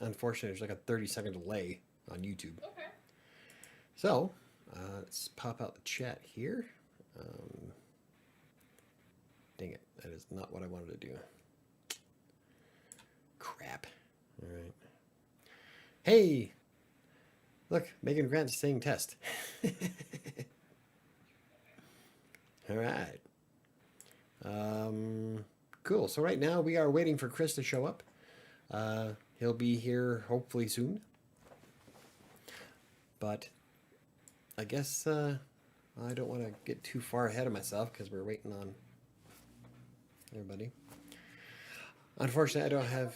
unfortunately, there's like a 30-second delay on YouTube. Okay. So, let's pop out the chat here. Um, Dang it, that is not what I wanted to do. Crap. All right. Hey, look, Megan Grant's saying test. All right. Cool. So right now we are waiting for Chris to show up. He'll be here hopefully soon. But I guess I don't want to get too far ahead of myself because we're waiting on everybody. Unfortunately, I don't have.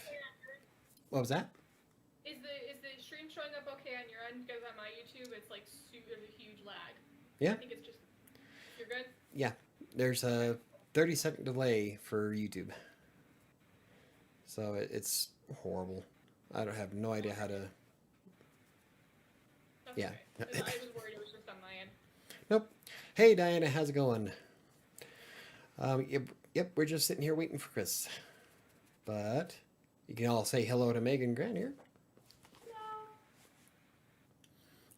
What was that? Is the stream showing up okay on your end? Because on my YouTube, it's like there's a huge lag. Yeah. I think it's just you're good. Yeah. There's a 30-second delay for YouTube. So it's horrible. I don't have no idea how to. That's Yeah. Okay. I was worried it was just on my end. Nope. Hey Diana, how's it going? Yep, we're just sitting here waiting for Chris. But you can all say hello to Megan Grant here.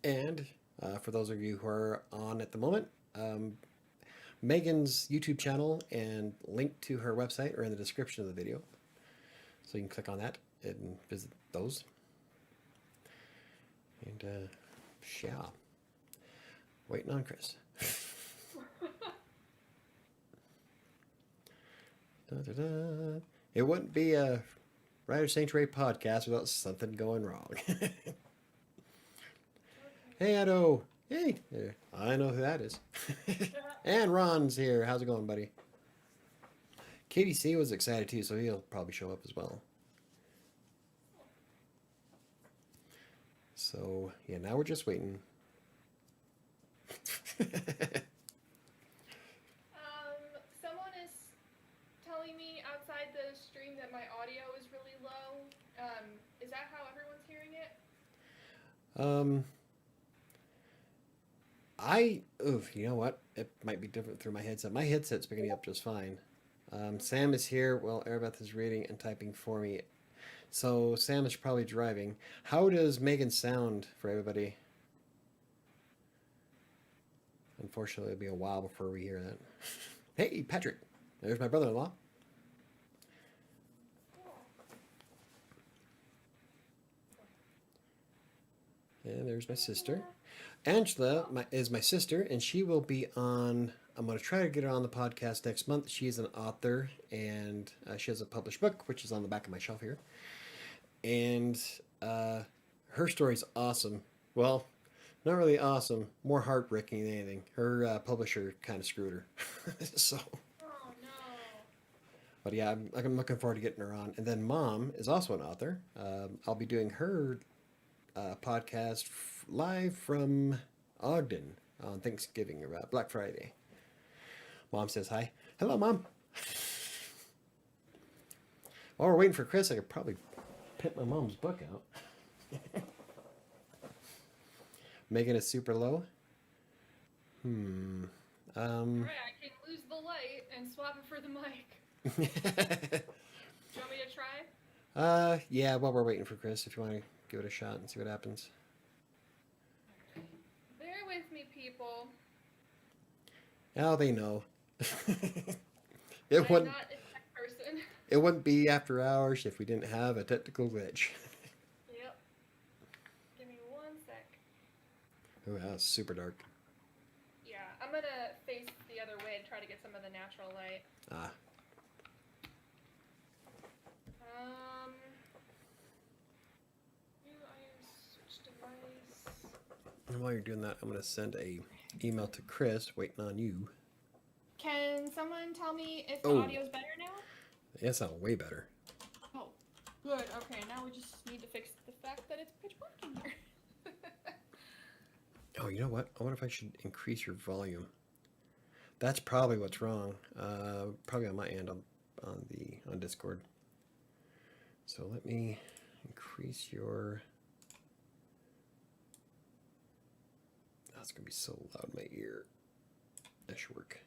No. And for those of you who are on at the moment, Megan's YouTube channel and link to her website are in the description of the video. So you can click on that and visit those. And yeah, waiting on Chris. Da, da, da. It wouldn't be a Writer Sanctuary podcast without something going wrong. Hey, Ado. Hey, there. I know who that is. And Ron's here. How's it going, buddy? Katie C was excited too, so he'll probably show up as well. So, yeah, now we're just waiting. Someone is telling me outside the stream that my audio is really low. Is that how everyone's hearing it? You know what? It might be different through my headset. My headset's picking up just fine. Sam is here while Arabeth is reading and typing for me. So Sam is probably driving. How does Megan sound for everybody? Unfortunately, it'll be a while before we hear that. Hey, Patrick. There's my brother-in-law. And there's my sister. Angela is my sister, and she will be on. I'm going to try to get her on the podcast next month. She's an author, and she has a published book, which is on the back of my shelf here. And her story's awesome. Well, not really awesome. More heartbreaking than anything. Her publisher kind of screwed her. So. Oh no. But yeah, I'm looking forward to getting her on. And then Mom is also an author. I'll be doing her podcast live from Ogden on Thanksgiving or Black Friday. Mom says hi. Hello, Mom. While we're waiting for Chris, I could probably pimp my mom's book out. Megan is super low. Alright, I can lose the light and swap it for the mic. Do you want me to try? Yeah, while we're waiting for Chris, if you want to give it a shot and see what happens. Bear with me, people. Oh, they know. I'm It wouldn't. not a tech person. It wouldn't be after hours if we didn't have a technical glitch. Yep. Give me 1 sec. Oh, that's super dark. Yeah, I'm gonna face the other way and try to get some of the natural light. Ah. New iOS switch device. And while you're doing that, I'm going to send a email to Chris, waiting on you. Can someone tell me if the Oh. audio's better now? That sounds way better. Oh, good. Okay, now we just need to fix the fact that it's pitch black in here. Oh, you know what? I wonder if I should increase your volume. That's probably what's wrong. Probably on my end on Discord. So let me increase your. That's gonna be so loud in my ear. That should work.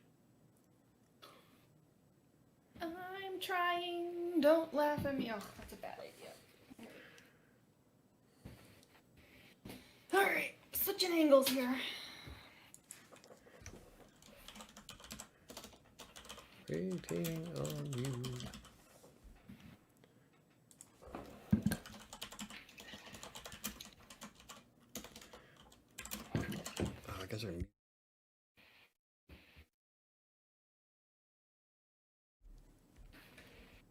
I'm trying. Don't laugh at me. Oh, that's a bad idea. angles here. Waiting on you. Oh, I guess I'm...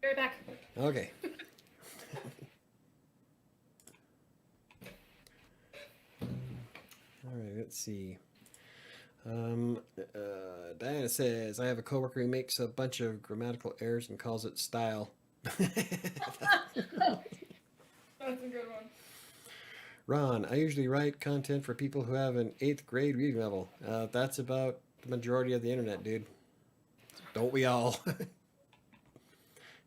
Be right back. Okay. All right, let's see. Diana says, I have a coworker who makes a bunch of grammatical errors and calls it style. That's a good one. Ron, I usually write content for people who have an 8th grade reading level. That's about the majority of the internet, dude. Don't we all?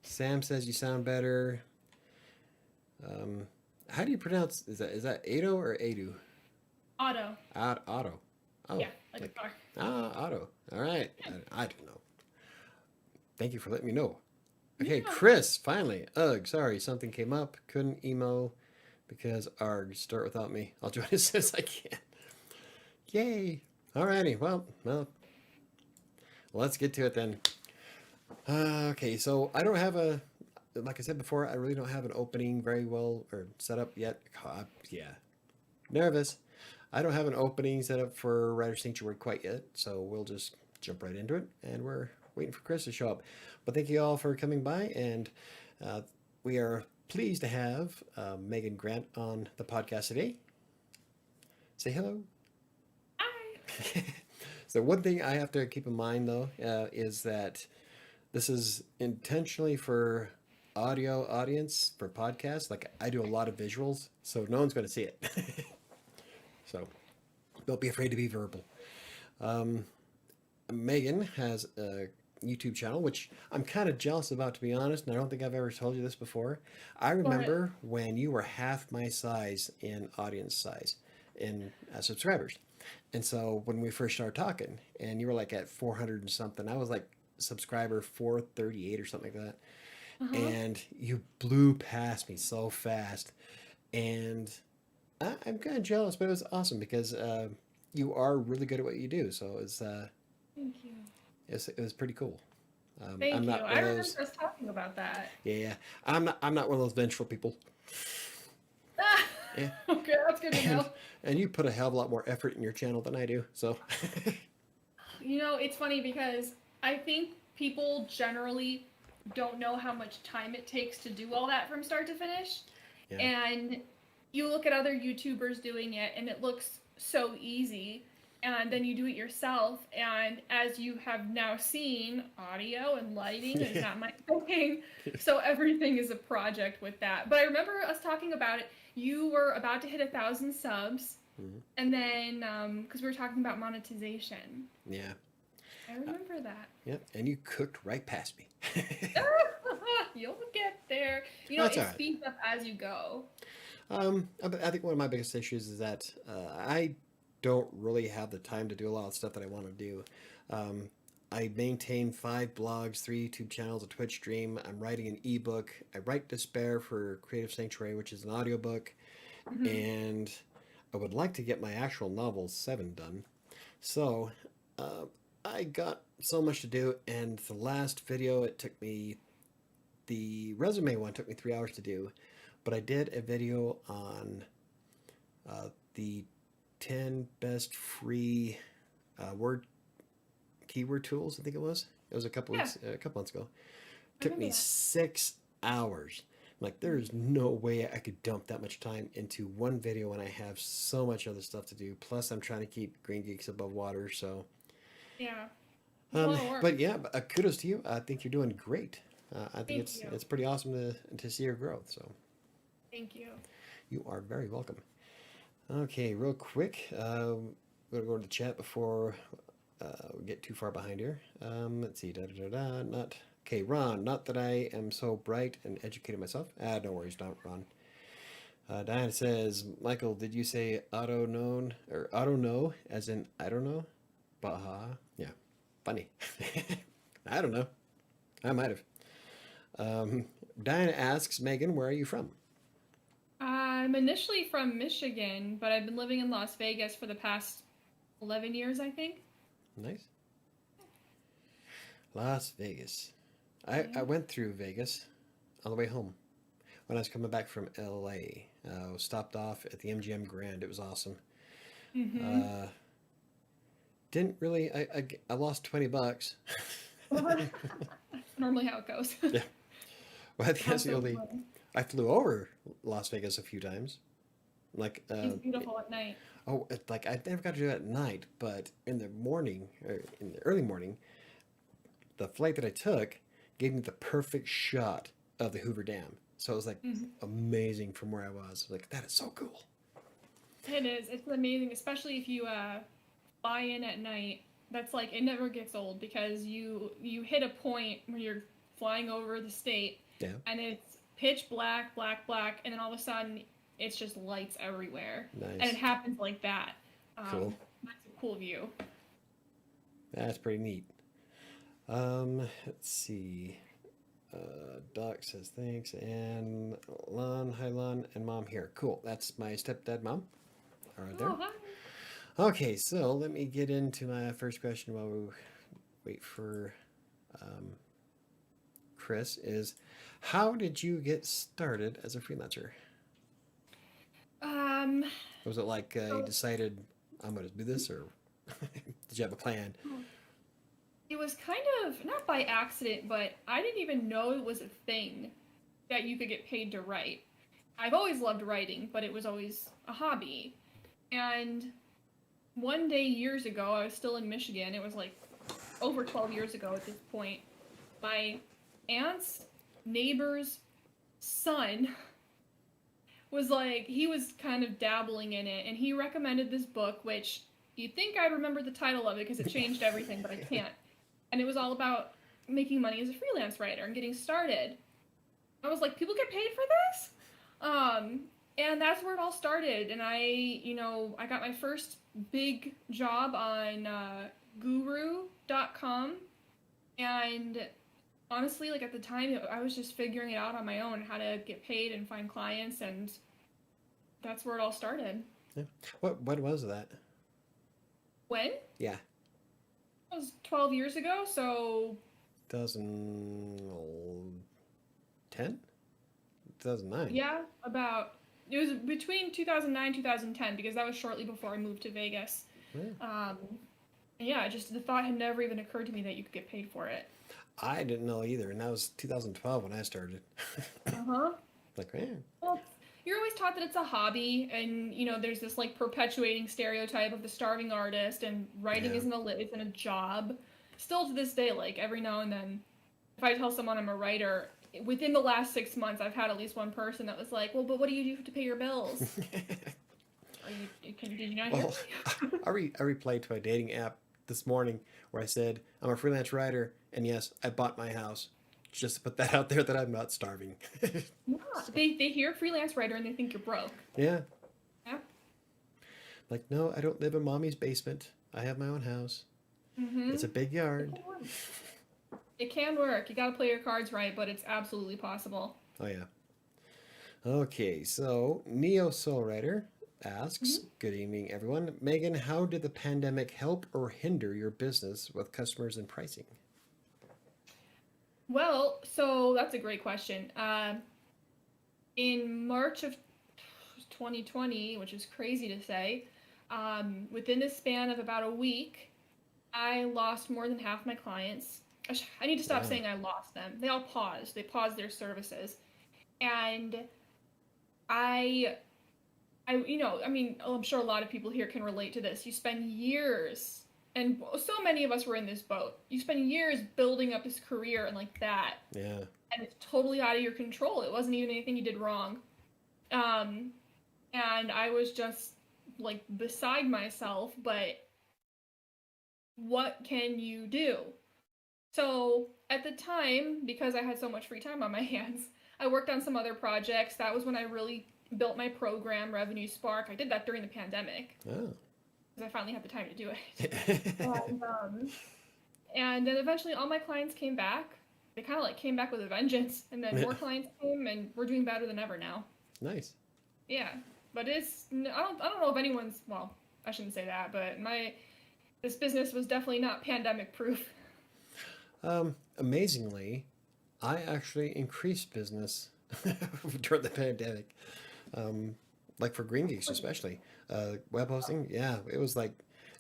Sam says you sound better. How do you pronounce, is that Ado or Adu? Auto. Otto. Oh, Yeah, like a car. Otto. All right. I don't know. Thank you for letting me know. Okay, Yeah. Chris, finally. Ugh, sorry, something came up. Couldn't email because ARG. Start without me. I'll join as soon as I can. Yay. Alrighty, well, let's get to it then. Okay, so I don't have a, like I said before, I really don't have an opening very well or set up yet. Yeah, nervous. I don't have an opening set up for WriterSanctuary quite yet, so we'll just jump right into it, and we're waiting for Chris to show up. But thank you all for coming by, and we are pleased to have Megan Grant on the podcast today. Say hello. Hi. So one thing I have to keep in mind, though, is that this is intentionally for audio audience, for podcasts. Like, I do a lot of visuals, so no one's going to see it. So don't be afraid to be verbal. Megan has a YouTube channel, which I'm kind of jealous about, to be honest, and I don't think I've ever told you this before. I remember when you were half my size in audience size in subscribers. And so when we first started talking, and you were like at 400 and something, I was like subscriber 438 or something like that. And you blew past me so fast. And I'm kind of jealous, but it was awesome because you are really good at what you do. So it's Thank you. it was pretty cool. Thank I'm you. not one I of remember those. us talking about that. Yeah, I'm not one of those vengeful people. Yeah. Okay, that's good to know. And you put a hell of a lot more effort in your channel than I do. So You know, it's funny because I think people generally don't know how much time it takes to do all that from start to finish. yeah, And you look at other YouTubers doing it and it looks so easy. And then you do it yourself. And as you have now seen, audio and lighting is not my thing. So everything is a project with that. But I remember us talking about it. You were about to hit 1,000 subs. Mhm. And then, because we were talking about monetization. yeah, I remember that. yeah. And you cooked right past me. You'll get there. You know, That's it all right. speeds up as you go. I think one of my biggest issues is that I don't really have the time to do a lot of stuff that I want to do. I maintain 5 blogs, 3 YouTube channels, a Twitch stream. I'm writing an ebook. I write Despair for Creative Sanctuary, which is an audiobook. And I would like to get my actual novel 7 done. So I got so much to do, and the last video, it took me, the resume one took me 3 hours to do, but I did a video on the 10 best free word keyword tools. I think it was. It was a couple weeks, a couple months ago. Took me remember that. 6 hours. Like, there's no way I could dump that much time into one video when I have so much other stuff to do. Plus, I'm trying to keep Green Geeks above water. So, Yeah. It's a lot of work. but yeah, kudos to you. I think you're doing great. I think Thank you. it's pretty awesome to see your growth. So, Thank you. you are very welcome. Okay, real quick, I'm gonna go to the chat before we get too far behind here. Let's see. Not okay, Ron. Not that I am so bright and educated myself. No worries, don't, Ron. Diana says, Michael, did you say auto known or auto know as in I don't know? Baha. Yeah, funny. I don't know. I might have. Diana asks, Megan, where are you from? I'm initially from Michigan, but I've been living in Las Vegas for the past 11 years, I think. Nice. Las Vegas. I Yeah. went through Vegas on the way home when I was coming back from LA. Stopped off at the MGM Grand. It was awesome. Mm-hmm. Uh, didn't really. I lost $20. That's normally how it goes. Yeah. Well, I think that's the Also, only. I flew over Las Vegas a few times. Like, it's beautiful at night. like I never got to do it at night, but in the morning, or in the early morning, the flight that I took gave me the perfect shot of the Hoover Dam. So it was like Mhm. amazing from where I was. Like, that is so cool. It is. It's amazing, especially if you fly in at night. That's like it never gets old because you hit a point where you're flying over the state Yeah. and it's pitch black, black, black, and then all of a sudden it's just lights everywhere, and it Nice. happens like that. Cool. That's a cool view. That's pretty neat. Let's see. Doc says thanks, and Lon, hi Lon, and Mom here. Cool. That's my stepdad, Mom. All right there. Oh, hi. Okay, so let me get into my first question while we wait for um, Chris. Is how did you get started as a freelancer? Um, Was it like you so decided I'm going to do this, or did you have a plan? it was kind of not by accident, but I didn't even know it was a thing that you could get paid to write. I've always loved writing, but it was always a hobby. And one day years ago, I was still in Michigan. It was like over 12 years ago at this point. My aunt's neighbor's son was like, he was kind of dabbling in it, and he recommended this book, which you'd think I'd remember the title of it because it changed everything, but I can't. And it was all about making money as a freelance writer and getting started. I was like, people get paid for this? And that's where it all started. And I got my first big job on guru.com. And honestly, like at the time, I was just figuring it out on my own, how to get paid and find clients. And that's where it all started. Yeah. What was that? When? Yeah. It was 12 years ago, so 2010? 2009. yeah, it was between 2009 2010 because that was shortly before I moved to Vegas. Yeah. And yeah, just the thought had never even occurred to me that you could get paid for it. I didn't know either, and that was 2012 when I started. Uh-huh. Like, man. Well, you're always taught that it's a hobby, and there's this like perpetuating stereotype of the starving artist, and writing Yeah. isn't a job. Still to this day, like every now and then, if I tell someone I'm a writer, within the last 6 months, I've had at least one person that was like, "Well, but what do you do to pay your bills? Did you not hear Well, me?" I replied to a dating app this morning where I said I'm a freelance writer, and yes, I bought my house. Just to put that out there that I'm not starving. Yeah, they hear freelance writer and they think you're broke. Yeah. Yeah. Like, no, I don't live in mommy's basement. I have my own house. Mm-hmm. It's a big yard. It can work. You gotta play your cards right, but it's absolutely possible. Oh, yeah. Okay, so Neo Soul Writer asks, Mhm. good evening, everyone. Megan, how did the pandemic help or hinder your business with customers and pricing? Well, so that's a great question. In March of 2020, which is crazy to say, within the span of about a week, I lost more than half my clients. I need to stop Wow. saying I lost them. They all paused. They paused their services. And I, I'm sure a lot of people here can relate to this. You spend years, and so many of us were in this boat. You spend years building up this career and like that, Yeah. and it's totally out of your control. It wasn't even anything you did wrong. Um, and I was just like beside myself, but what can you do? So at the time, because I had so much free time on my hands, I worked on some other projects. That was when I really built my program, Revenue Spark. I did that during the pandemic Oh. because I finally had the time to do it. And then eventually all my clients came back. They kind of like came back with a vengeance, and then more clients came, and we're doing better than ever now. Nice. Yeah, but I don't know if anyone's, well, I shouldn't say that, but this business was definitely not pandemic proof. Amazingly, I actually increased business during the pandemic. Um, like for Green Geeks especially, web hosting. Yeah, it was like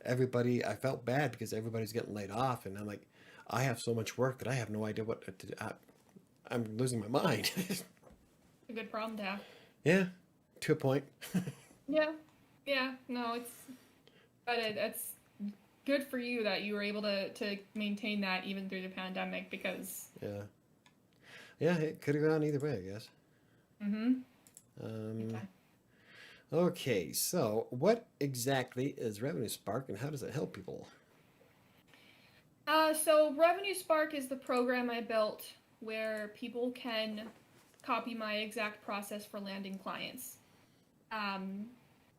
everybody. I felt bad because everybody's getting laid off, and I'm like, I have so much work that I have no idea what to do. I'm losing my mind. A good problem to have. Yeah, to a point. Yeah, yeah, no, it's good for you that you were able to maintain that even through the pandemic because, Yeah, yeah, it could have gone either way, I guess. mm-hmm, big Um, time. okay, so what exactly is Revenue Spark, and how does it help people? So Revenue Spark is the program I built where people can copy my exact process for landing clients. Um,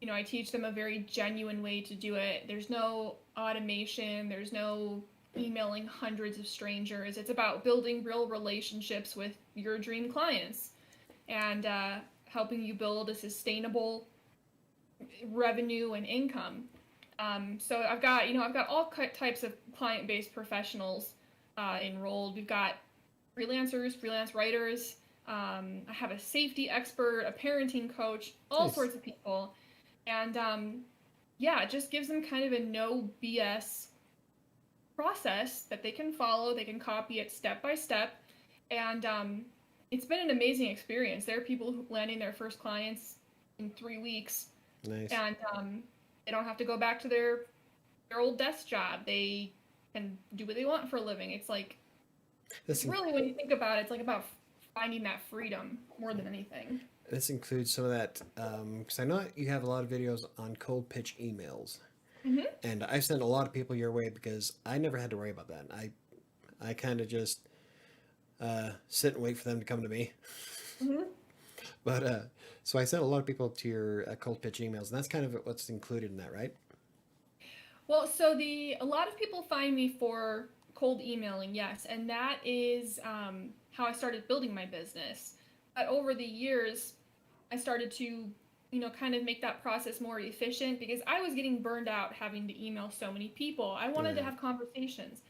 I teach them a very genuine way to do it. There's no automation, there's no emailing hundreds of strangers. It's about building real relationships with your dream clients and helping you build a sustainable revenue and income. So I've got all types of client-based professionals enrolled. We've got freelancers, freelance writers. I have a safety expert, a parenting coach, all Nice. sorts of people, and yeah, it just gives them kind of a no BS process that they can follow. They can copy it step by step, and it's been an amazing experience. There are people who landing their first clients in 3 weeks, Nice. and they don't have to go back to their old desk job. They can do what they want for a living. It's This really, when you think about it, it's like about finding that freedom more than anything. this includes some of that because I know you have a lot of videos on cold pitch emails, Hmm. and I've sent a lot of people your way because I never had to worry about that. I kind of just sit and wait for them to come to me. Hmm. But so I sent a lot of people to your cold pitch emails, and that's kind of what's included in that, right? Well, so a lot of people find me for cold emailing, yes, and that is how I started building my business. But over the years, I started to, kind of make that process more efficient because I was getting burned out having to email so many people. I wanted to Yeah. have conversations.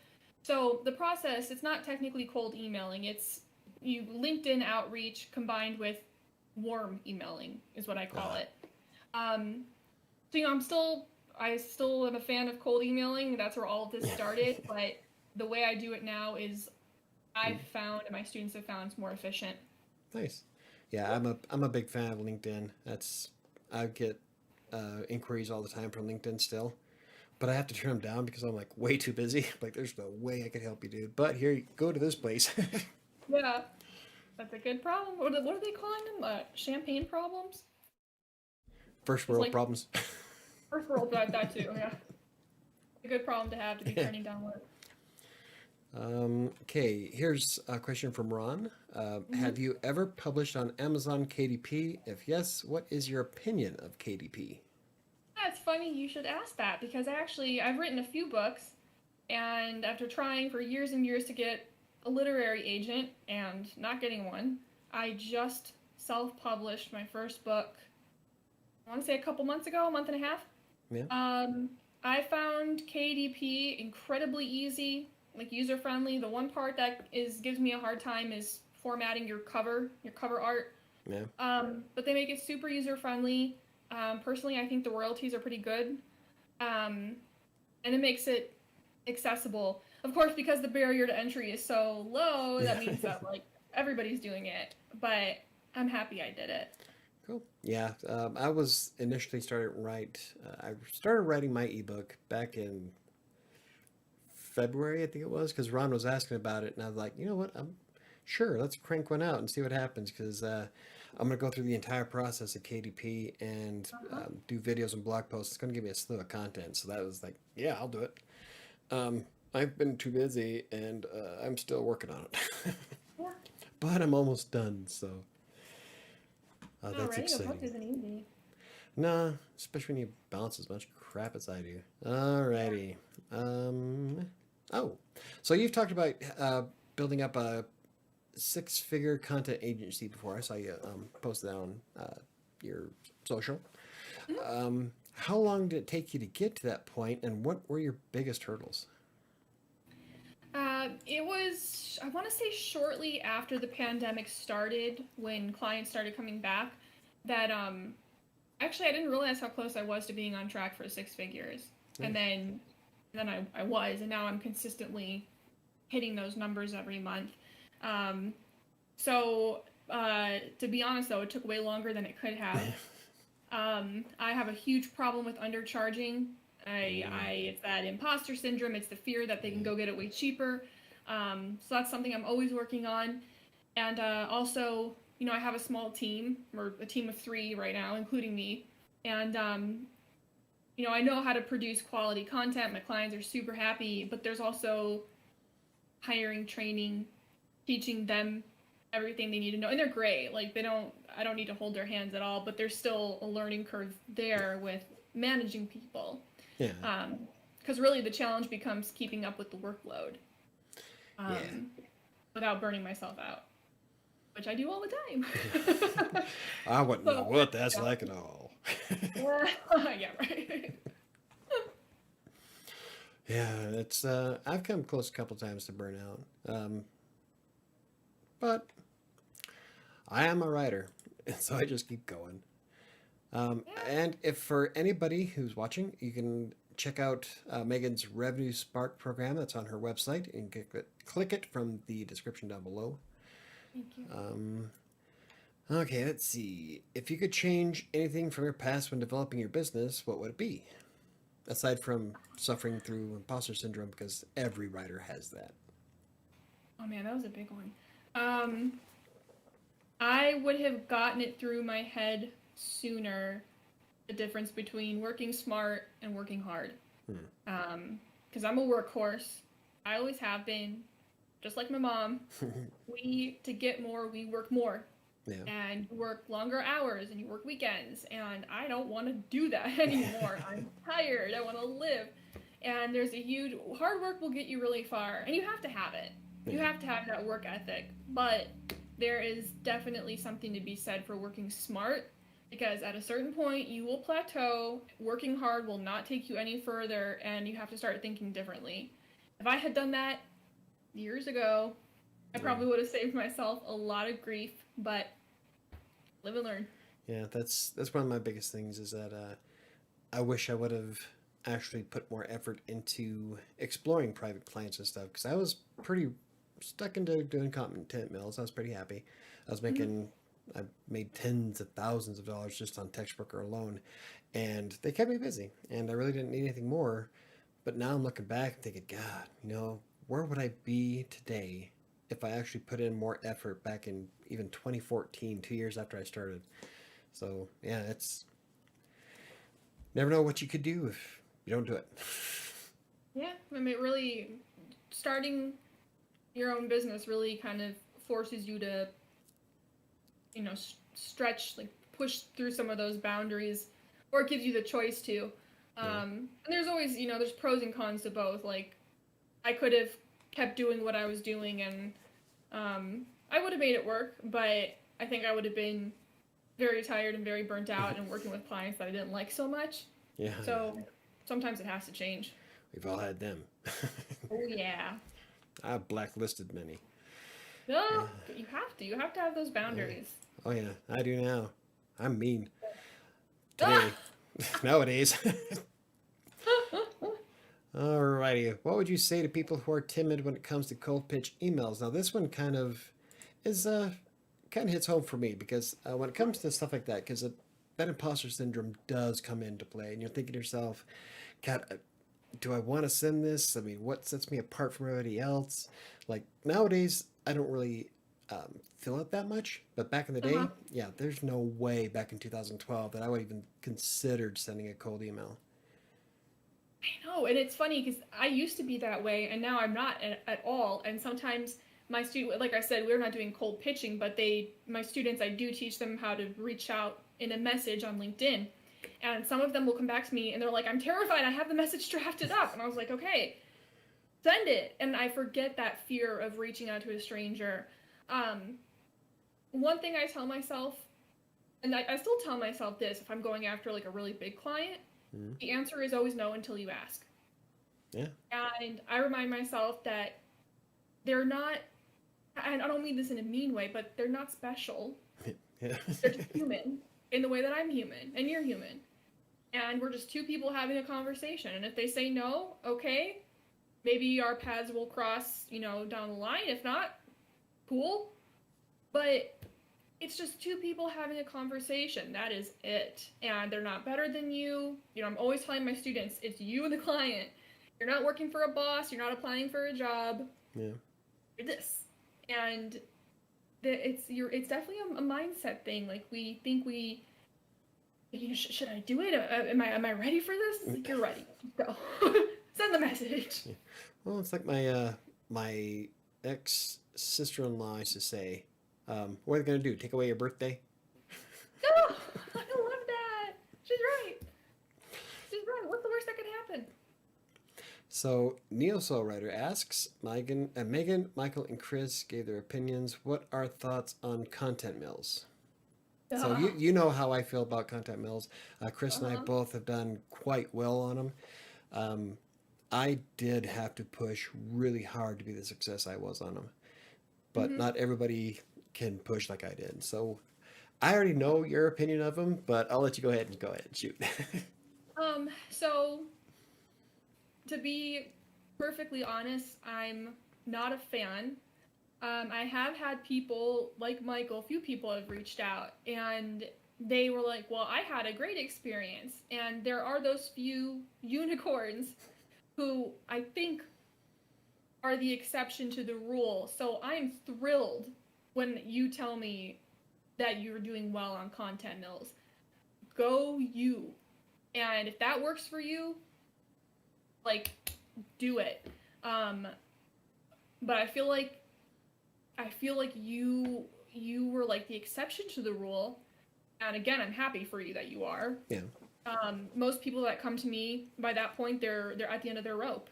So the process, it's not technically cold emailing. It's you LinkedIn outreach combined with warm emailing is what I call Ah, it. Um, so I still am a fan of cold emailing. That's where all of this started. But the way I do it now is I've found and my students have found it's more efficient. nice. Yeah, I'm a big fan of LinkedIn. I get inquiries all the time from LinkedIn still, but I have to turn them down because I'm like way too busy. Like, there's no way I could help you, dude. But here, you go to this place. Yeah, that's a good problem. What are they calling them? Champagne problems? First It's world like problems. first world that too. Yeah, a good problem to have to be Yeah. turning down work. Okay, here's a question from Ron. Hmm. Have you ever published on Amazon KDP? If yes, what is your opinion of KDP? Yeah, it's funny you should ask that because I've written a few books, and after trying for years and years to get a literary agent and not getting one, I just self-published my first book. I want to say a couple months ago, a month and a half. Yeah, Um, I found KDP incredibly easy, like user friendly. The one part that is gives me a hard time is formatting your cover art. yeah. But they make it super user friendly. Personally, I think the royalties are pretty good, um, and it makes it accessible. Of course, because the barrier to entry is so low, that Yeah. means that like everybody's doing it. But I'm happy I did it. Cool. Yeah, I was initially started write. I started writing my ebook back in February, I think it was, because Ron was asking about it, and I was like, you know what? I'm sure. Let's crank one out and see what happens, because I'm gonna go through the entire process of KDP and Uh-huh. do videos and blog posts. It's gonna give me a slew of content. So that was like, yeah, I'll do it. Um, I've been too busy, and I'm still working on it, Yeah. but I'm almost done. So No, that's writing a book exciting. isn't easy. Nah, especially when you balance as much crap as I do. Yeah. Alrighty. Oh, so you've talked about building up a six-figure content agency before. I saw you post that on your social. Mhm. How long did it take you to get to that point, and what were your biggest hurdles? It was, I want to say, shortly after the pandemic started, when clients started coming back, that actually I didn't realize how close I was to being on track for six figures, and Nice. then I was, and now I'm consistently hitting those numbers every month. Um, so to be honest, though, it took way longer than it could have. I have a huge problem with undercharging. Mm, It's that imposter syndrome. It's the fear that they can yeah. go get it way cheaper. So that's something I'm always working on. And also, I have a small team, or a team of three right now, including me. And I know how to produce quality content. My clients are super happy, but there's also hiring, training, teaching them everything they need to know. And they're great. Like I don't need to hold their hands at all, but there's still a learning curve there with managing people. Yeah. Because really the challenge becomes keeping up with the workload Yeah. um, without burning myself out, which I do all the time. I wouldn't know So, what that's yeah. like at all. Yeah, right. Yeah, it's I've come close a couple times to burnout. But I am a writer, so I just keep going. Yeah. And if for anybody who's watching, you can check out Megan's Revenue Spark program that's on her website. You can click it from the description down below. Thank you. Um, okay, let's see. If you could change anything from your past when developing your business, what would it be? Aside from suffering through imposter syndrome, because every writer has that. Oh man, that was a big one. Um, I would have gotten it through my head sooner, the difference between working smart and working hard. Hmm. Because I'm a workhorse. I always have been, just like my mom. To get more, we work more. Yeah. And you work longer hours and you work weekends. And I don't want to do that anymore. I'm tired. I want to live. And there's a huge, hard work will get you really far. And you have to have it. You Yeah. have to have that work ethic. But there is definitely something to be said for working smart, because at a certain point you will plateau. Working hard will not take you any further, and you have to start thinking differently. If I had done that years ago, I Yeah. probably would have saved myself a lot of grief, but live and learn. Yeah, that's one of my biggest things is that I wish I would have actually put more effort into exploring private clients and stuff because I was pretty stuck into doing content mills. I was pretty happy. I was Mhm. making, I made tens of thousands of dollars just on Textbooker alone, and they kept me busy, and I really didn't need anything more. But now I'm looking back and thinking, God, where would I be today if I actually put in more effort back in even 2014, 2 years after I started? So yeah, it's never know what you could do if you don't do it. Yeah, I mean, really, starting your own business really kind of forces you to, stretch, like push through some of those boundaries, or it gives you the choice to. Yeah, And there's always, there's pros and cons to both. Like, I could have kept doing what I was doing, and I would have made it work, but I think I would have been very tired and very burnt out and working with clients that I didn't like so much. yeah, yeah. So sometimes it has to change. We've all had them. Oh yeah. I've blacklisted many. Yeah, No, you have to. You have to have those yeah. boundaries. Oh yeah, I do now. I'm mean Ah! today, nowadays. Alrighty, what would you say to people who are timid when it comes to cold pitch emails? Now this one kind of is kind of hits home for me because when it comes to stuff like that, because that imposter syndrome does come into play, and you're thinking to yourself, God, do I want to send this? I mean, what sets me apart from everybody else? Like nowadays, I don't really feel it that much, but back in the Uh-huh. day, yeah, there's no way back in 2012 that I would even considered sending a cold email. I know, and it's funny because I used to be that way, and now I'm not at all. And sometimes my student, like I said, we're not doing cold pitching, but my students, I do teach them how to reach out in a message on LinkedIn. And some of them will come back to me and they're like, I'm terrified. I have the message drafted up. And I was like, okay, send it. And I forget that fear of reaching out to a stranger. Um, One thing I tell myself, And I still tell myself this if I'm going after like a really big client, the answer is always no until you ask. Yeah. And I remind myself that they're not, and I don't mean this in a mean way, but they're not special. Yeah. They're just human in the way that I'm human and you're human. And we're just two people having a conversation. And if they say no, okay, maybe our paths will cross, down the line. If not, cool. But it's just two people having a conversation. That is it. And they're not better than you. I'm always telling my students, it's you and the client. You're not working for a boss. You're not applying for a job. Yeah. You're this. And it's definitely a mindset thing. Like we think should I do it? Am I ready for this? Like, you're ready. Go. Send the message. Yeah. Well, it's like my ex sister-in-law used to say, what are they gonna do? Take away your birthday? No, I love that. She's right. She's right. What's the worst that could happen? So Neo Soul Writer asks, Megan, Michael, and Chris gave their opinions. What are thoughts on content mills? So you know how I feel about content mills. Chris and I both have done quite well on them. I did have to push really hard to be the success I was on them, but not everybody can push like I did. So I already know your opinion of them, but I'll let you go ahead and shoot. So to be perfectly honest, I'm not a fan. I have had people like Michael, a few people have reached out and they were like, well, I had a great experience. And there are those few unicorns who I think are the exception to the rule. So I'm thrilled when you tell me that you're doing well on content mills. Go you. And if that works for you, like, do it. But I feel like you were like the exception to the rule. And again, I'm happy for you that you are. Yeah. Most people that come to me by that point, they're at the end of their rope,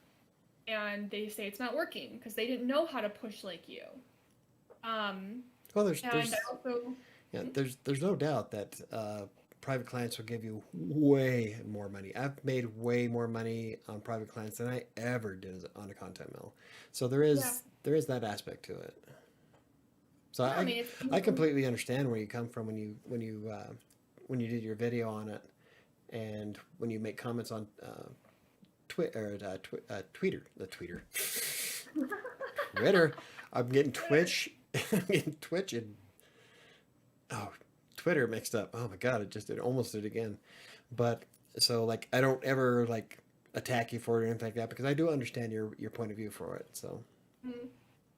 and they say it's not working because they didn't know how to push like you. Well, there's no doubt that private clients will give you way more money. I've made way more money on private clients than I ever did on a content mill. So there is that aspect to it. So I completely understand where you come from when you did your video on it, and when you make comments on Twitter. I'm getting Twitch. I'm getting Twitch and Twitter mixed up. Oh my god, it almost did again. But so like I don't ever like attack you for it or anything like that because I do understand your point of view for it. So.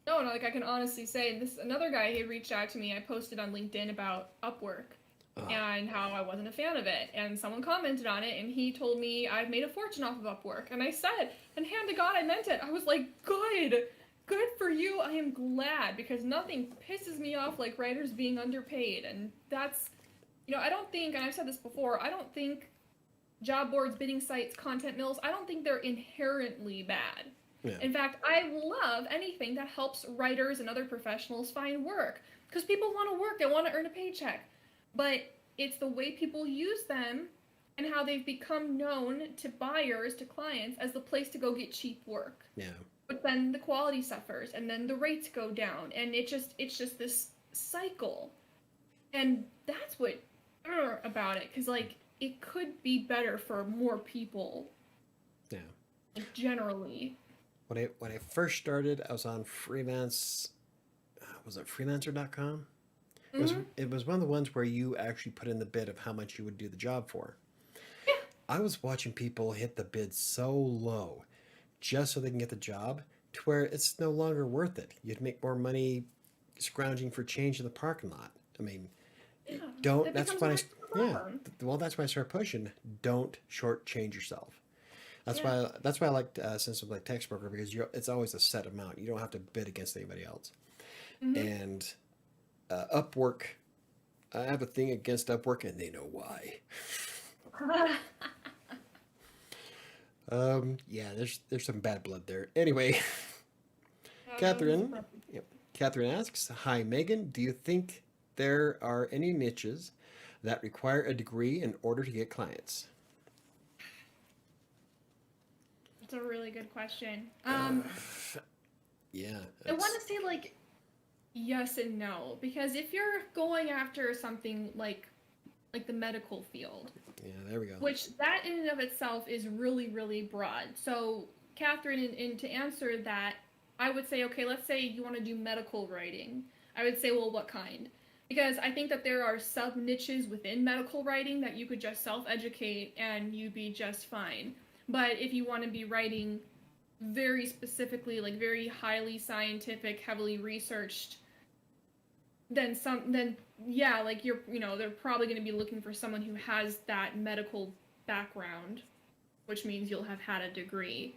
No, like I can honestly say this. Another guy, he reached out to me. I posted on LinkedIn about Upwork and how I wasn't a fan of it, and someone commented on it, and he told me I've made a fortune off of Upwork, and I said, and hand to God, I meant it. I was like, good for you. I am glad because nothing pisses me off like writers being underpaid, and that's, I don't think, and I've said this before, I don't think job boards, bidding sites, content mills, I don't think they're inherently bad. Yeah. In fact, I love anything that helps writers and other professionals find work because people want to work, they want to earn a paycheck, but it's the way people use them and how they've become known to buyers, to clients, as the place to go get cheap work. Yeah. But then the quality suffers, and then the rates go down, and it's just this cycle, and that's what about it, because like it could be better for more people. Yeah. Like, generally. When I first started, I was on Freelance. Was it Freelancer.com? It was one of the ones where you actually put in the bid of how much you would do the job for. Yeah. I was watching people hit the bid so low just so they can get the job to where it's no longer worth it. You'd make more money scrounging for change in the parking lot. I mean, that's when I started pushing. Don't shortchange yourself. That's why I like systems like Textbroker because it's always a set amount. You don't have to bid against anybody else. And Upwork, I have a thing against Upwork, and they know why. There's some bad blood there. Anyway, Catherine asks, "Hi Megan, do you think there are any niches that require a degree in order to get clients? It's a really good question. Yeah. I want to say like yes and no, because if you're going after something like the medical field, Yeah, there we go. which that in and of itself is really, really broad. So, Catherine, and to answer that, I would say, okay, let's say you want to do medical writing. I would say, well, what kind? Because I think that there are sub niches within medical writing that you could just self educate and you'd be just fine. But if you want to be writing very specifically, like very highly scientific, heavily researched, then yeah, like they're probably going to be looking for someone who has that medical background, which means you'll have had a degree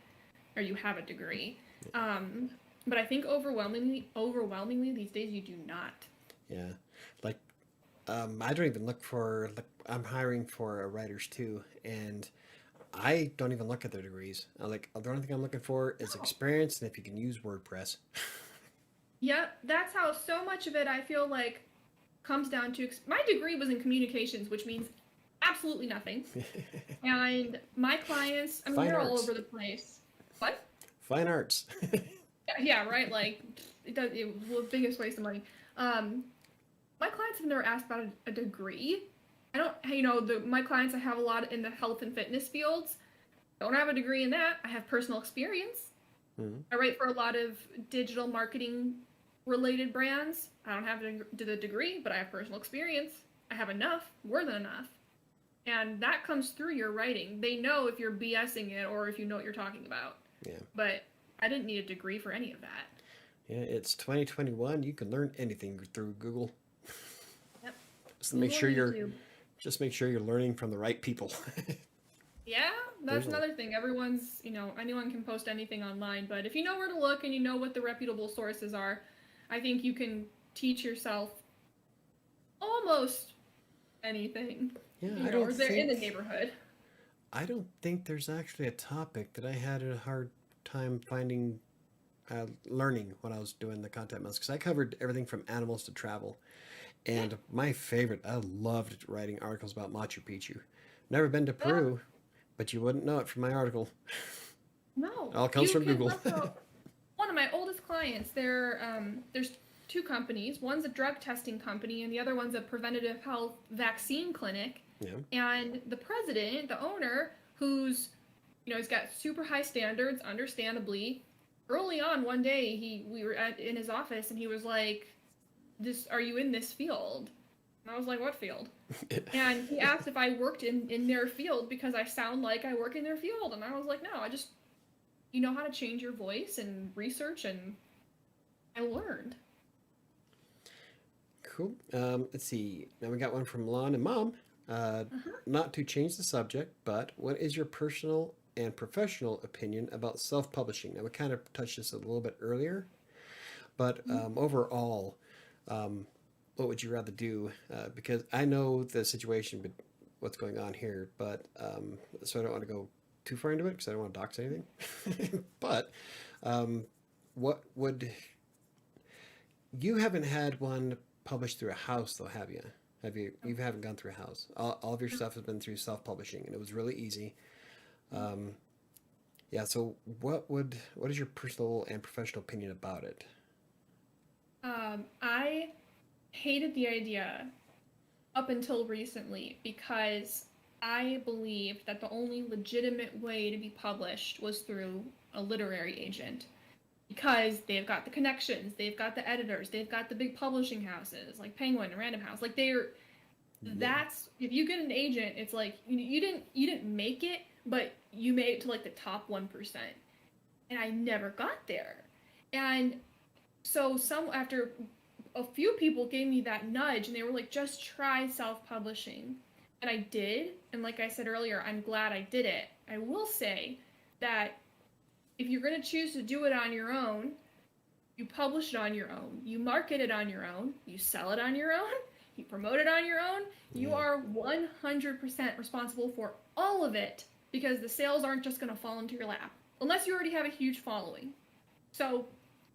or you have a degree. But I think overwhelmingly these days you do not. Yeah. Like, I don't even look for, like, I'm hiring for writers too, and I don't even look at their degrees. The only thing I'm looking for is No. experience and if you can use WordPress. Yep, that's how so much of it I feel like comes down to. My degree was in communications, which means absolutely nothing. And my clients, I mean, Fine they're all arts. over the place. What? Fine arts. Yeah, right. Like it was the biggest waste of money. My clients have never asked about a degree. I don't, my clients, I have a lot in the health and fitness fields. Don't have a degree in that. I have personal experience. Mhm. I write for a lot of digital marketing related brands. I don't have the degree, but I have personal experience. I have enough, more than enough. And that comes through your writing. They know if you're BSing it or if you know what you're talking about. Yeah. But I didn't need a degree for any of that. Yeah, it's 2021. You can learn anything through Google. Yep. Just make Google sure and you're YouTube. just make sure you're learning from the right people. Yeah, There's that's a- another thing. Anyone can post anything online, but if you know where to look and you know what the reputable sources are, I think you can teach yourself almost anything. Yeah, Or they're in the neighborhood. I don't think there's actually a topic that I had a hard time finding learning when I was doing the content months because I covered everything from animals to travel. And my favorite, I loved writing articles about Machu Picchu. Never been to Yeah, Peru, but you wouldn't know it from my article. no, It all comes you from can Google. look up. One of my oldest clients, there's two companies. One's a drug testing company, and the other one's a preventative health vaccine clinic. Yeah. And the president, the owner, who's he's got super high standards, understandably. Early on, one day we were in his office, and he was like, "This, are you in this field?" And I was like, "What field?" And he asked if I worked in their field because I sound like I work in their field, and I was like, "No, I just you know how to change your voice and research, and I learned." Cool. Let's see. Now we got one from Lon and Mom. Not to change the subject, but what is your personal and professional opinion about self-publishing? Now we kind of touched this a little bit earlier, but overall, what would you rather do? Because I know the situation, but what's going on here, but so I don't want to go too far into it because I don't want to dox anything. But what would you haven't had one published through a house though, have you? Have you? You haven't gone through a house. All of your stuff has been through self-publishing, and it was really easy. Yeah. So, what is your personal and professional opinion about it? I hated the idea up until recently because I believed that the only legitimate way to be published was through a literary agent because they've got the connections, they've got the editors, they've got the big publishing houses like Penguin and Random House. Like that's if you get an agent, it's like you didn't make it, but you made it to like the top 1%. And I never got there. And so after a few people gave me that nudge and they were like, just try self-publishing. And I did, and like I said earlier, I'm glad I did it. I will say that if you're going to choose to do it on your own, you publish it on your own, you market it on your own, you sell it on your own, you promote it on your own, you are 100% responsible for all of it because the sales aren't just going to fall into your lap unless you already have a huge following. So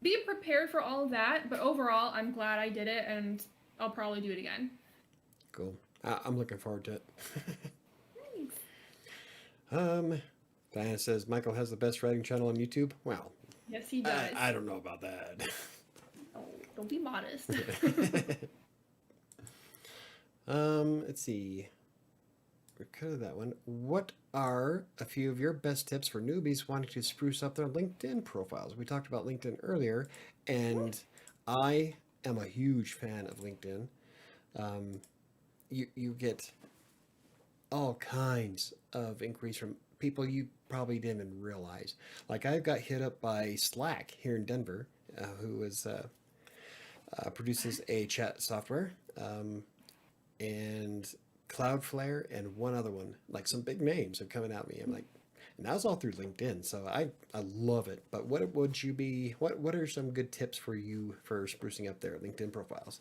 be prepared for all of that, but overall, I'm glad I did it, and I'll probably do it again. Cool. I'm looking forward to it. Thanks. Diana says Michael has the best writing channel on YouTube. Well, Yes, he does. I don't know about that. Oh, don't be modest. Let's see. We covered that one. What are a few of your best tips for newbies wanting to spruce up their LinkedIn profiles? We talked about LinkedIn earlier, and I am a huge fan of LinkedIn. You get all kinds of inquiries from people you probably didn't even realize. Like I got hit up by Slack here in Denver, who is produces a chat software, and Cloudflare and one other one. Like some big names are coming at me. I'm like, and that was all through LinkedIn, so I love it. But what would you be? What are some good tips for you for sprucing up their LinkedIn profiles?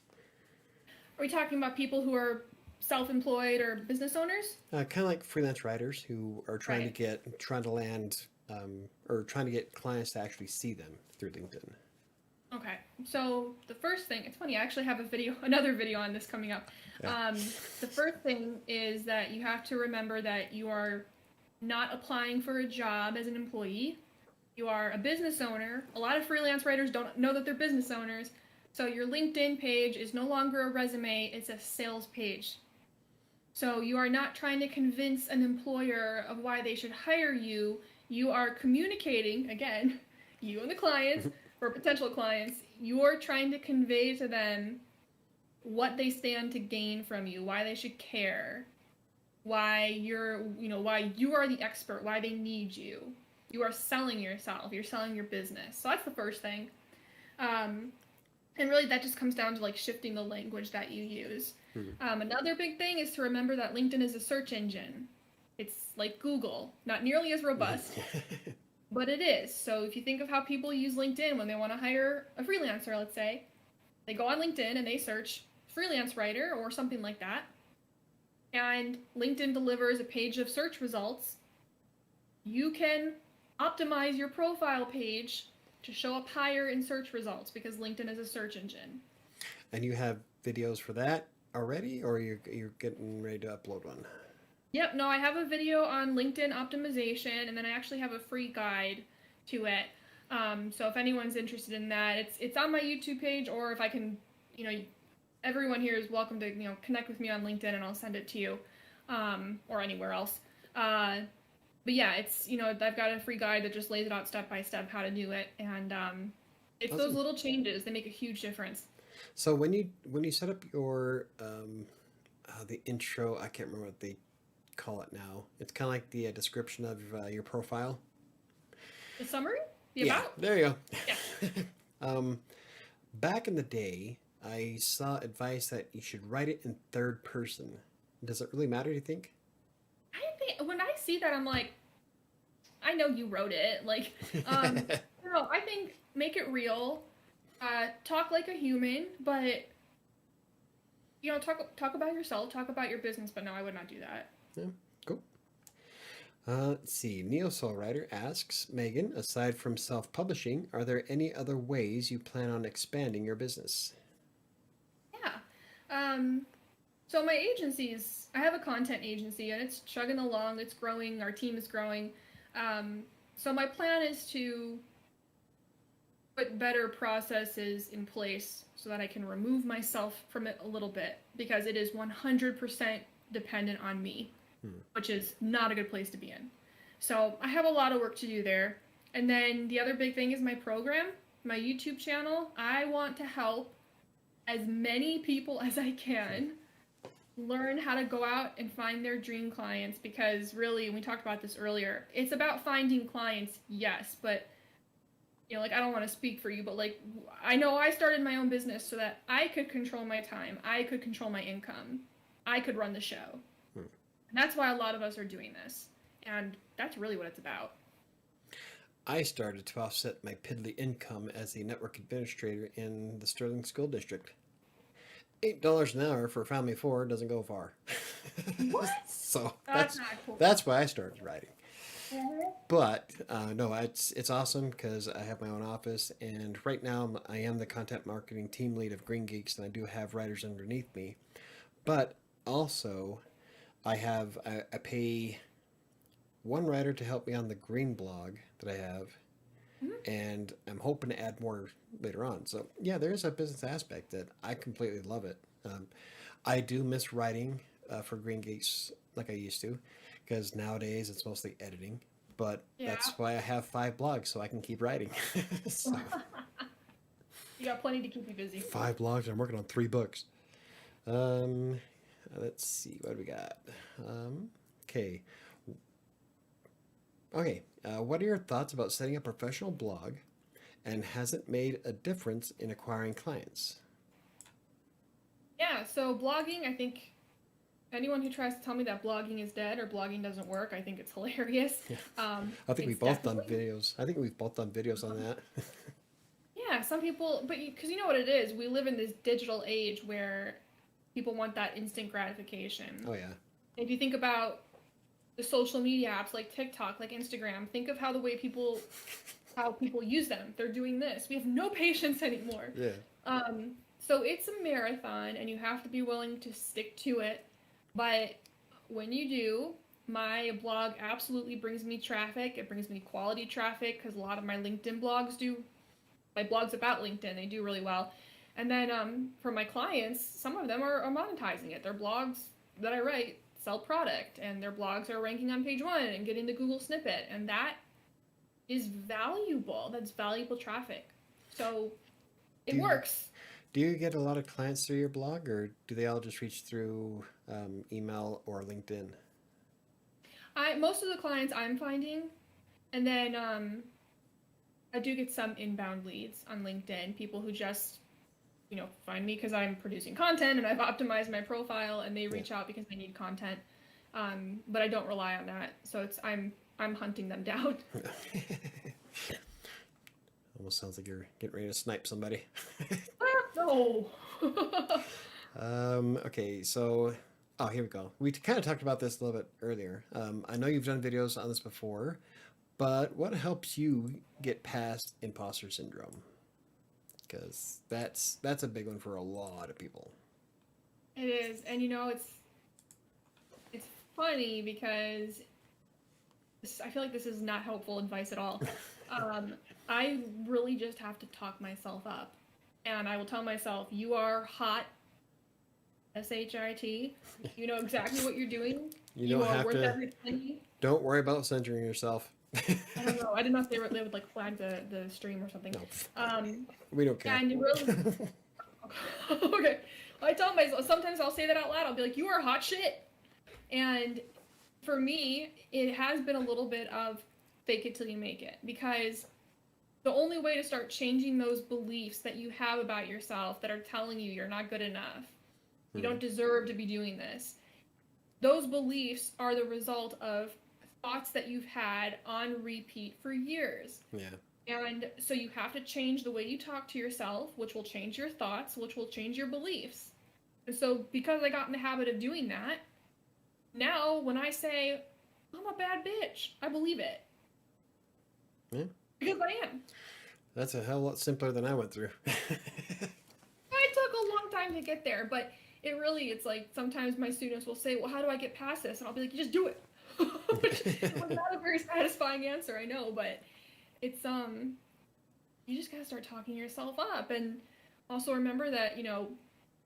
Are we talking about people who are self-employed or business owners? Kind of like freelance writers who are trying Right. trying to land, or trying to get clients to actually see them through LinkedIn. Okay, so the first thing, it's funny, I actually have another video on this coming up. Yeah. The first thing is that you have to remember that you are not applying for a job as an employee. You are a business owner. A lot of freelance writers don't know that they're business owners. So your LinkedIn page is no longer a resume, it's a sales page. So you are not trying to convince an employer of why they should hire you. You are communicating, again, you and the clients, or potential clients, you're trying to convey to them what they stand to gain from you, why they should care, why why you are the expert, why they need you. You are selling yourself, you're selling your business. So that's the first thing. And really that just comes down to like shifting the language that you use. Another big thing is to remember that LinkedIn is a search engine. It's like Google, not nearly as robust, but it is. So if you think of how people use LinkedIn when they want to hire a freelancer, let's say, they go on LinkedIn and they search freelance writer or something like that. And LinkedIn delivers a page of search results. You can optimize your profile page to show up higher in search results because LinkedIn is a search engine. And you have videos for that already, or you're getting ready to upload one? Yep, no, I have a video on LinkedIn optimization, and then I actually have a free guide to it. So if anyone's interested in that, it's on my YouTube page, or if I can, everyone here is welcome to, connect with me on LinkedIn, and I'll send it to you, or anywhere else. But yeah, it's, I've got a free guide that just lays it out step by step how to do it, and it's Awesome. those little changes that make a huge difference. So when you set up your the intro, I can't remember what they call it now. It's kind of like the description of your profile. The summary? The Yeah, about? there you Yeah. go. Back in the day, I saw advice that you should write it in third person. Does it really matter, do you think? I think when I see that, I'm like, I know you wrote it. Like, I think make it real. Talk like a human, but talk about yourself, talk about your business. But no, I would not do that. Yeah, cool. Let's see. Neo Soul Writer asks, Megan, aside from self-publishing, are there any other ways you plan on expanding your business? Yeah. So my agencies, I have a content agency, and it's chugging along. It's growing. Our team is growing. So my plan is to put better processes in place so that I can remove myself from it a little bit, because it is 100% dependent on me, which is not a good place to be in. So I have a lot of work to do there. And then the other big thing is my program, my YouTube channel. I want to help as many people as I can learn how to go out and find their dream clients, because really, we talked about this earlier, it's about finding clients, yes, but I don't want to speak for you, but I know I started my own business so that I could control my time, I could control my income, I could run the show. And that's why a lot of us are doing this, and that's really what it's about. I started to offset my piddly income as a network administrator in the Sterling School District. $8 an hour for a family of four doesn't go far. What? So That's not cool. that's why I started writing. But no, it's awesome because I have my own office, and right now I am the content marketing team lead of Green Geeks, and I do have writers underneath me. But also, I pay one writer to help me on the green blog that I have, Mhm. and I'm hoping to add more later on. So yeah, there is a business aspect that I completely love it. I do miss writing for Green Gates like I used to, because nowadays it's mostly editing. But Yeah. that's why I have 5 blogs so I can keep writing. So You got plenty to keep you busy. 5 blogs. I'm working on 3 books. Um, let's see what do we got. Um, okay. Okay. What are your thoughts about setting a professional blog, and has it made a difference in acquiring clients? Yeah, so blogging, I think anyone who tries to tell me that blogging is dead or blogging doesn't work, I think it's hilarious. Yeah. I think It's we've both done definitely, videos. I think we've both done videos on that. yeah, some people, but because you know what it is, we live in this digital age where people want that instant gratification. Oh yeah. If you think about the social media apps like TikTok, like Instagram, think of how people use them. They're doing this. We have no patience anymore. Yeah. So it's a marathon and you have to be willing to stick to it. But when you do, my blog absolutely brings me traffic. It brings me quality traffic because a lot of my LinkedIn blogs do, my blogs about LinkedIn, they do really well. And then for my clients, some of them are monetizing it. Their blogs that I write sell product and their blogs are ranking on page 1 and getting the Google snippet. And that is valuable. That's valuable traffic. So Do it you works. do you get a lot of clients through your blog, or do they all just reach through email or LinkedIn? I most of the clients I'm finding, and then I do get some inbound leads on LinkedIn, people who just find me because I'm producing content and I've optimized my profile, and they Yeah. reach out because they need content. But I don't rely on that, so I'm hunting them down. Almost sounds like you're getting ready to snipe somebody. No. Okay, so oh, here we go. We kind of talked about this a little bit earlier. I know you've done videos on this before, but what helps you get past imposter syndrome? Because that's a big one for a lot of people. It is, and it's funny because I feel like this is not helpful advice at all. Um, I really just have to talk myself up. And I will tell myself, you are hot, SHIT. You know exactly what you're doing. You You don't are have worth to. every penny. Don't worry about censoring yourself. I don't know. I didn't know if they would like flag the stream or something. No, Um, we don't care. and you really, okay. I tell myself, sometimes I'll say that out loud. I'll be like, you are hot shit. And for me, it has been a little bit of fake it till you make it, because the only way to start changing those beliefs that you have about yourself that are telling you you're not good enough, you don't deserve to be doing this, those beliefs are the result of thoughts that you've had on repeat for years. Yeah. And so you have to change the way you talk to yourself, which will change your thoughts, which will change your beliefs. And so because I got in the habit of doing that, now when I say I'm a bad bitch, I believe it. Yeah. Because I am. That's a hell of a lot simpler than I went through. It took a long time to get there, but it's like sometimes my students will say, well, how do I get past this? And I'll be like, you just do it. Which was not a very satisfying answer, I know, but it's, you just gotta start talking yourself up. And also remember that,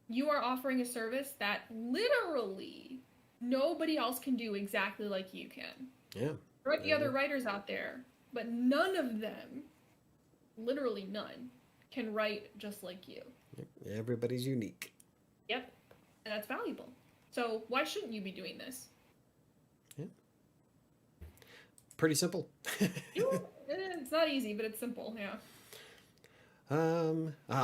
you are offering a service that literally nobody else can do exactly like you can. Yeah. There might be other writers out there, but none of them, literally none, can write just like you. Everybody's unique. Yep. And that's valuable. So why shouldn't you be doing this? Yeah. Pretty simple. It's not easy, but it's simple, yeah.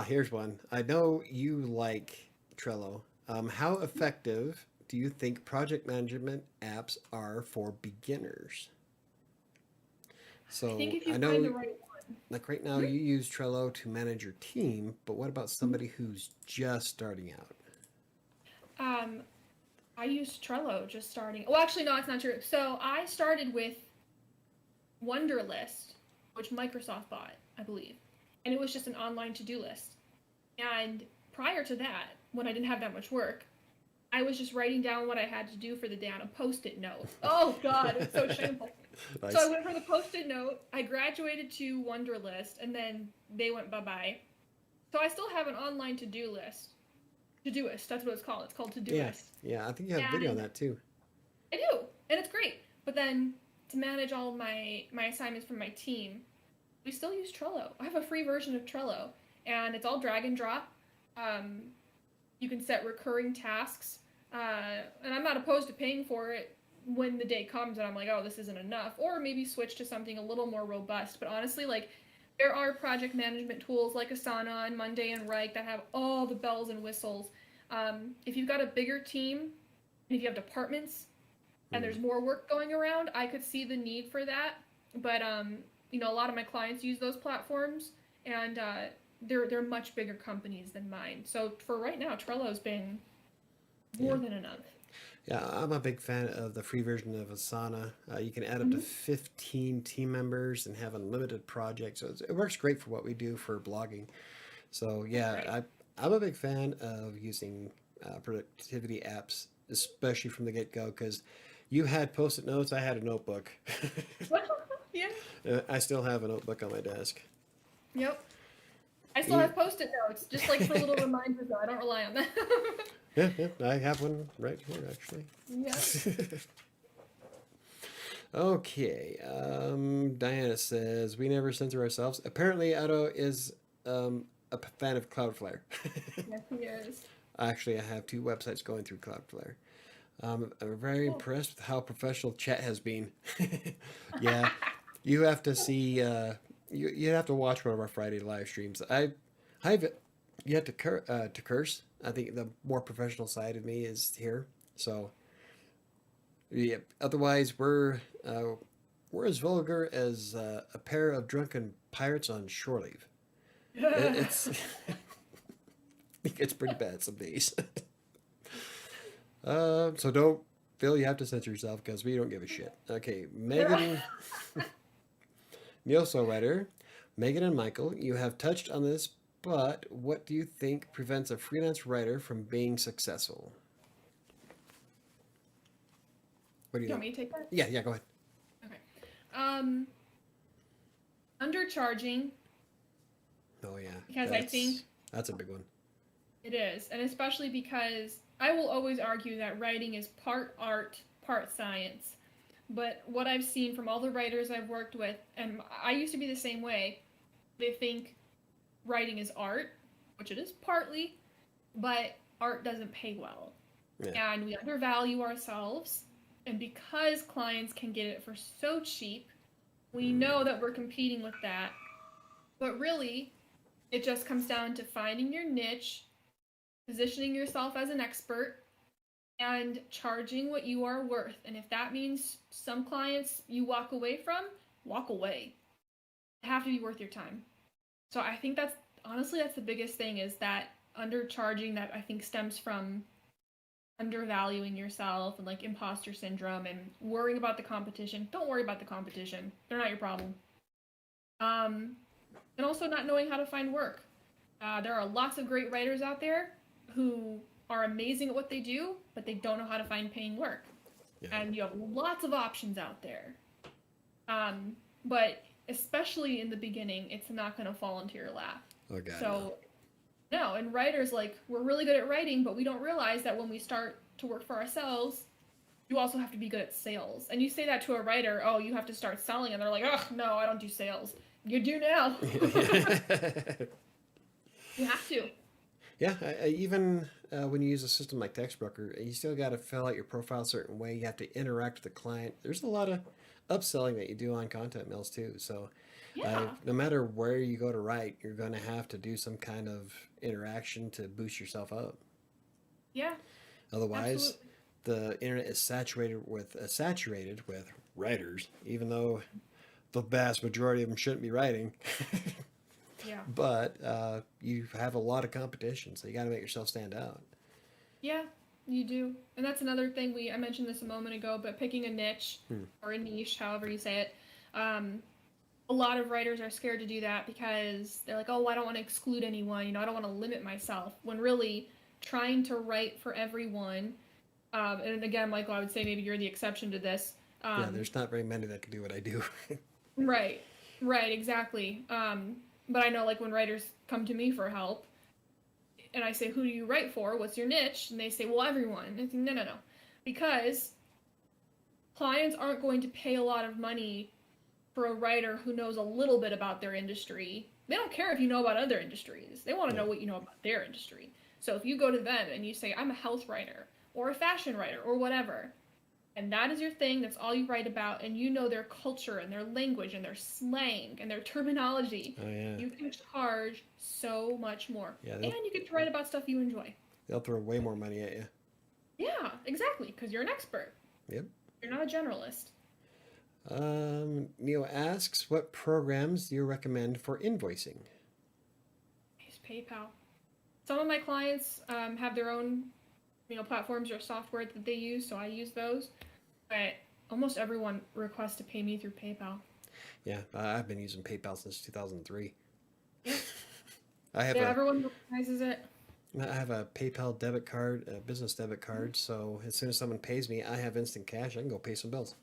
Here's one. I know you like Trello. How effective do you think project management apps are for beginners? I think So if you I find the know, right one. like right now, you use Trello to manage your team, but what about somebody who's just starting out? Um, I used Trello just starting. Well, actually, no, it's not true. So I started with Wunderlist, which Microsoft bought, I believe. And it was just an online to-do list. And prior to that, when I didn't have that much work, I was just writing down what I had to do for the day on a Post-it note. Oh God, it's so shameful. Nice. So I went for the Post-it note. I graduated to Wunderlist, and then they went bye-bye. So I still have an online to-do list. Todoist, that's what it's called. It's called Todoist. Yeah. I think you have a video on that too. I do, and it's great. But then to manage all of my assignments for my team, we still use Trello. I have a free version of Trello, and it's all drag and drop. You can set recurring tasks, and I'm not opposed to paying for it when the day comes and I'm like, oh, this isn't enough, or maybe switch to something a little more robust. But honestly, like, there are project management tools like Asana and Monday and Write that have all the bells and whistles. If you've got a bigger team, and if you have departments, and there's more work going around, I could see the need for that. But you know, a lot of my clients use those platforms, and they're much bigger companies than mine. So for right now, Trello's been more than enough. Yeah, I'm a big fan of the free version of Asana. You can add up to 15 team members and have unlimited projects. So it works great for what we do for blogging. So yeah, I'm a big fan of using productivity apps, especially from the get-go, because you had Post-it notes, I had a notebook. Yeah. I still have a notebook on my desk. Yep. I still have Post-it notes, just like for little reminders, though. I don't rely on that. Yeah, I have one right here, actually. Yeah. Okay, Diana says, we never censor ourselves. Apparently, Otto is a fan of Cloudflare. Yes, he is. Actually, I have 2 websites going through Cloudflare. I'm very impressed with how professional chat has been. Yeah, you have to see, you have to watch one of our Friday live streams. I've yet to curse. I think the more professional side of me is here. So, yeah. Otherwise, we're as vulgar as a pair of drunken pirates on shore leave. It's it gets pretty bad some days. So don't feel you have to censor yourself because we don't give a shit. Okay, Megan, Neoso writer, Megan and Michael, you have touched on this, but what do you think prevents a freelance writer from being successful? What do you want think? me to take that? Yeah, go ahead. Okay. Undercharging. Oh yeah. Because I think that's a big one. It is, and especially because I will always argue that writing is part art, part science. But what I've seen from all the writers I've worked with, and I used to be the same way, they think writing is art, which it is partly, but art doesn't pay well. Yeah. And we undervalue ourselves, and because clients can get it for so cheap, we know that we're competing with that. But really, it just comes down to finding your niche, positioning yourself as an expert, and charging what you are worth. And if that means some clients you walk away from, walk away. They have to be worth your time. So I think that's the biggest thing, is that undercharging that I think stems from undervaluing yourself and like imposter syndrome and worrying about the competition. Don't worry about the competition. They're not your problem. And also not knowing how to find work. There are lots of great writers out there who are amazing at what they do, but they don't know how to find paying work. Yeah. And you have lots of options out there. But especially in the beginning, it's not going to fall into your lap. Oh, God. So, no, and writers, like, we're really good at writing, but we don't realize that when we start to work for ourselves, you also have to be good at sales. And you say that to a writer, oh, you have to start selling, and they're like, oh, no, I don't do sales. You do now. You have to. Yeah, even when you use a system like TextBroker, you still got to fill out your profile a certain way. You have to interact with the client. There's a lot of upselling that you do on content mills too. So no matter where you go to write, you're going to have to do some kind of interaction to boost yourself up. Yeah. Otherwise, the internet is saturated with writers, even though the vast majority of them shouldn't be writing. Yeah. But you have a lot of competition, so you got to make yourself stand out. Yeah, you do. And that's another thing I mentioned this a moment ago, but picking a niche or a niche, however you say it, a lot of writers are scared to do that because they're like, oh, I don't want to exclude anyone. I don't want to limit myself. When really trying to write for everyone And again, Michael, I would say maybe you're the exception to this. Yeah, Um, there's not very many that can do what I do. right, right, exactly. But I know like when writers come to me for help, and I say, "Who do you write for? What's your niche?" And they say, "Well, everyone." And I say, "No, no, no," because clients aren't going to pay a lot of money for a writer who knows a little bit about their industry. They don't care if you know about other industries. They want to Yeah. know what you know about their industry. So if you go to them and you say, "I'm a health writer or a fashion writer or whatever," and that is your thing, that's all you write about, and you know their culture and their language and their slang and their terminology, Oh yeah. you can charge so much more. Yeah, And you get to write about stuff you enjoy. they'll throw way more money at you. Yeah, exactly, because you're an expert. Yep. You're not a generalist. Neo asks, what programs do you recommend for invoicing? Use PayPal. Some of my clients have their own, platforms or software that they use, so I use those. But almost everyone requests to pay me through PayPal. Yeah, I've been using PayPal since 2003. Yeah, I have yeah, everyone recognizes it. I have a PayPal debit card, a business debit card, so as soon as someone pays me, I have instant cash. I can go pay some bills.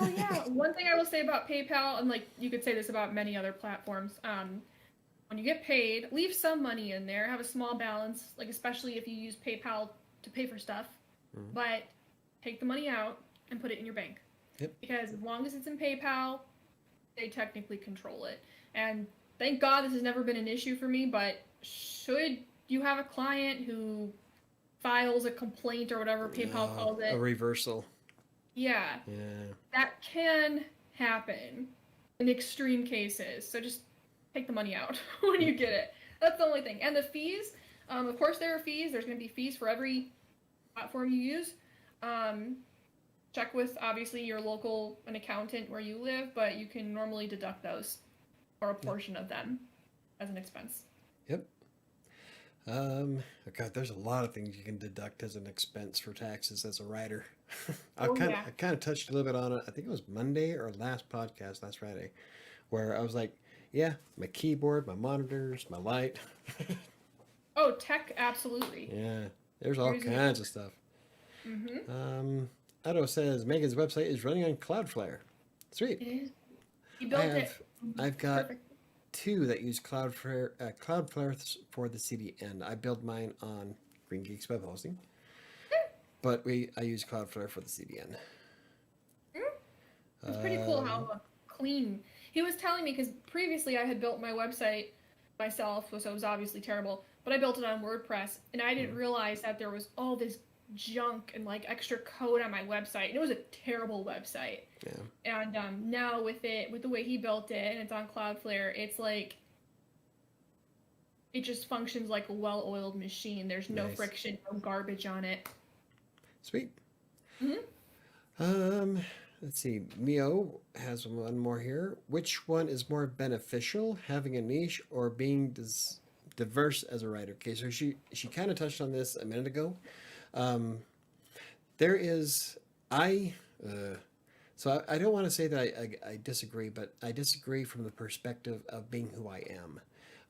Oh yeah, one thing I will say about PayPal, and like you could say this about many other platforms, when you get paid, leave some money in there, have a small balance, like especially if you use PayPal to pay for stuff, Mhm. but take the money out and put it in your bank. Yep. Because as long as it's in PayPal, they technically control it. And thank God this has never been an issue for me, but should you have a client who files a complaint or whatever PayPal calls A it, reversal. yeah, Yeah. that can happen in extreme cases. So just take the money out when you get it. That's the only thing. And the fees, of course, there are fees. There's going to be fees for every platform you use. Um, check with obviously your local an accountant where you live, but you can normally deduct those or a portion of them as an expense. Yep. God, there's a lot of things you can deduct as an expense for taxes as a writer. Oh yeah. I kind of touched a little bit on it. I think it was Monday or last podcast, last Friday, where I was like, yeah, my keyboard, my monitors, my light. Oh, tech, absolutely. Yeah, there's all You're using it. kinds of stuff. Mm-hmm. Um, Otto says Megan's website is running on Cloudflare. Sweet. It is. You I built it. have, I've got Perfect. two that use Cloudflare for the CDN. I build mine on Green Geeks web hosting, but I use Cloudflare for the CDN. It's pretty cool how clean. He was telling me because previously I had built my website myself, so it was obviously terrible. But I built it on WordPress, and I didn't realize that there was all this junk and like extra code on my website, and it was a terrible website. Yeah. And now with the way he built it, and it's on Cloudflare, it's like it just functions like a well-oiled machine. There's no Nice. friction, no garbage on it. Sweet. Hmm. Um, let's see. Neo has one more here. Which one is more beneficial, having a niche or being diverse as a writer? Okay, so she kind of touched on this a minute ago. Um, there is I. So I don't want to say that I disagree, but I disagree from the perspective of being who I am.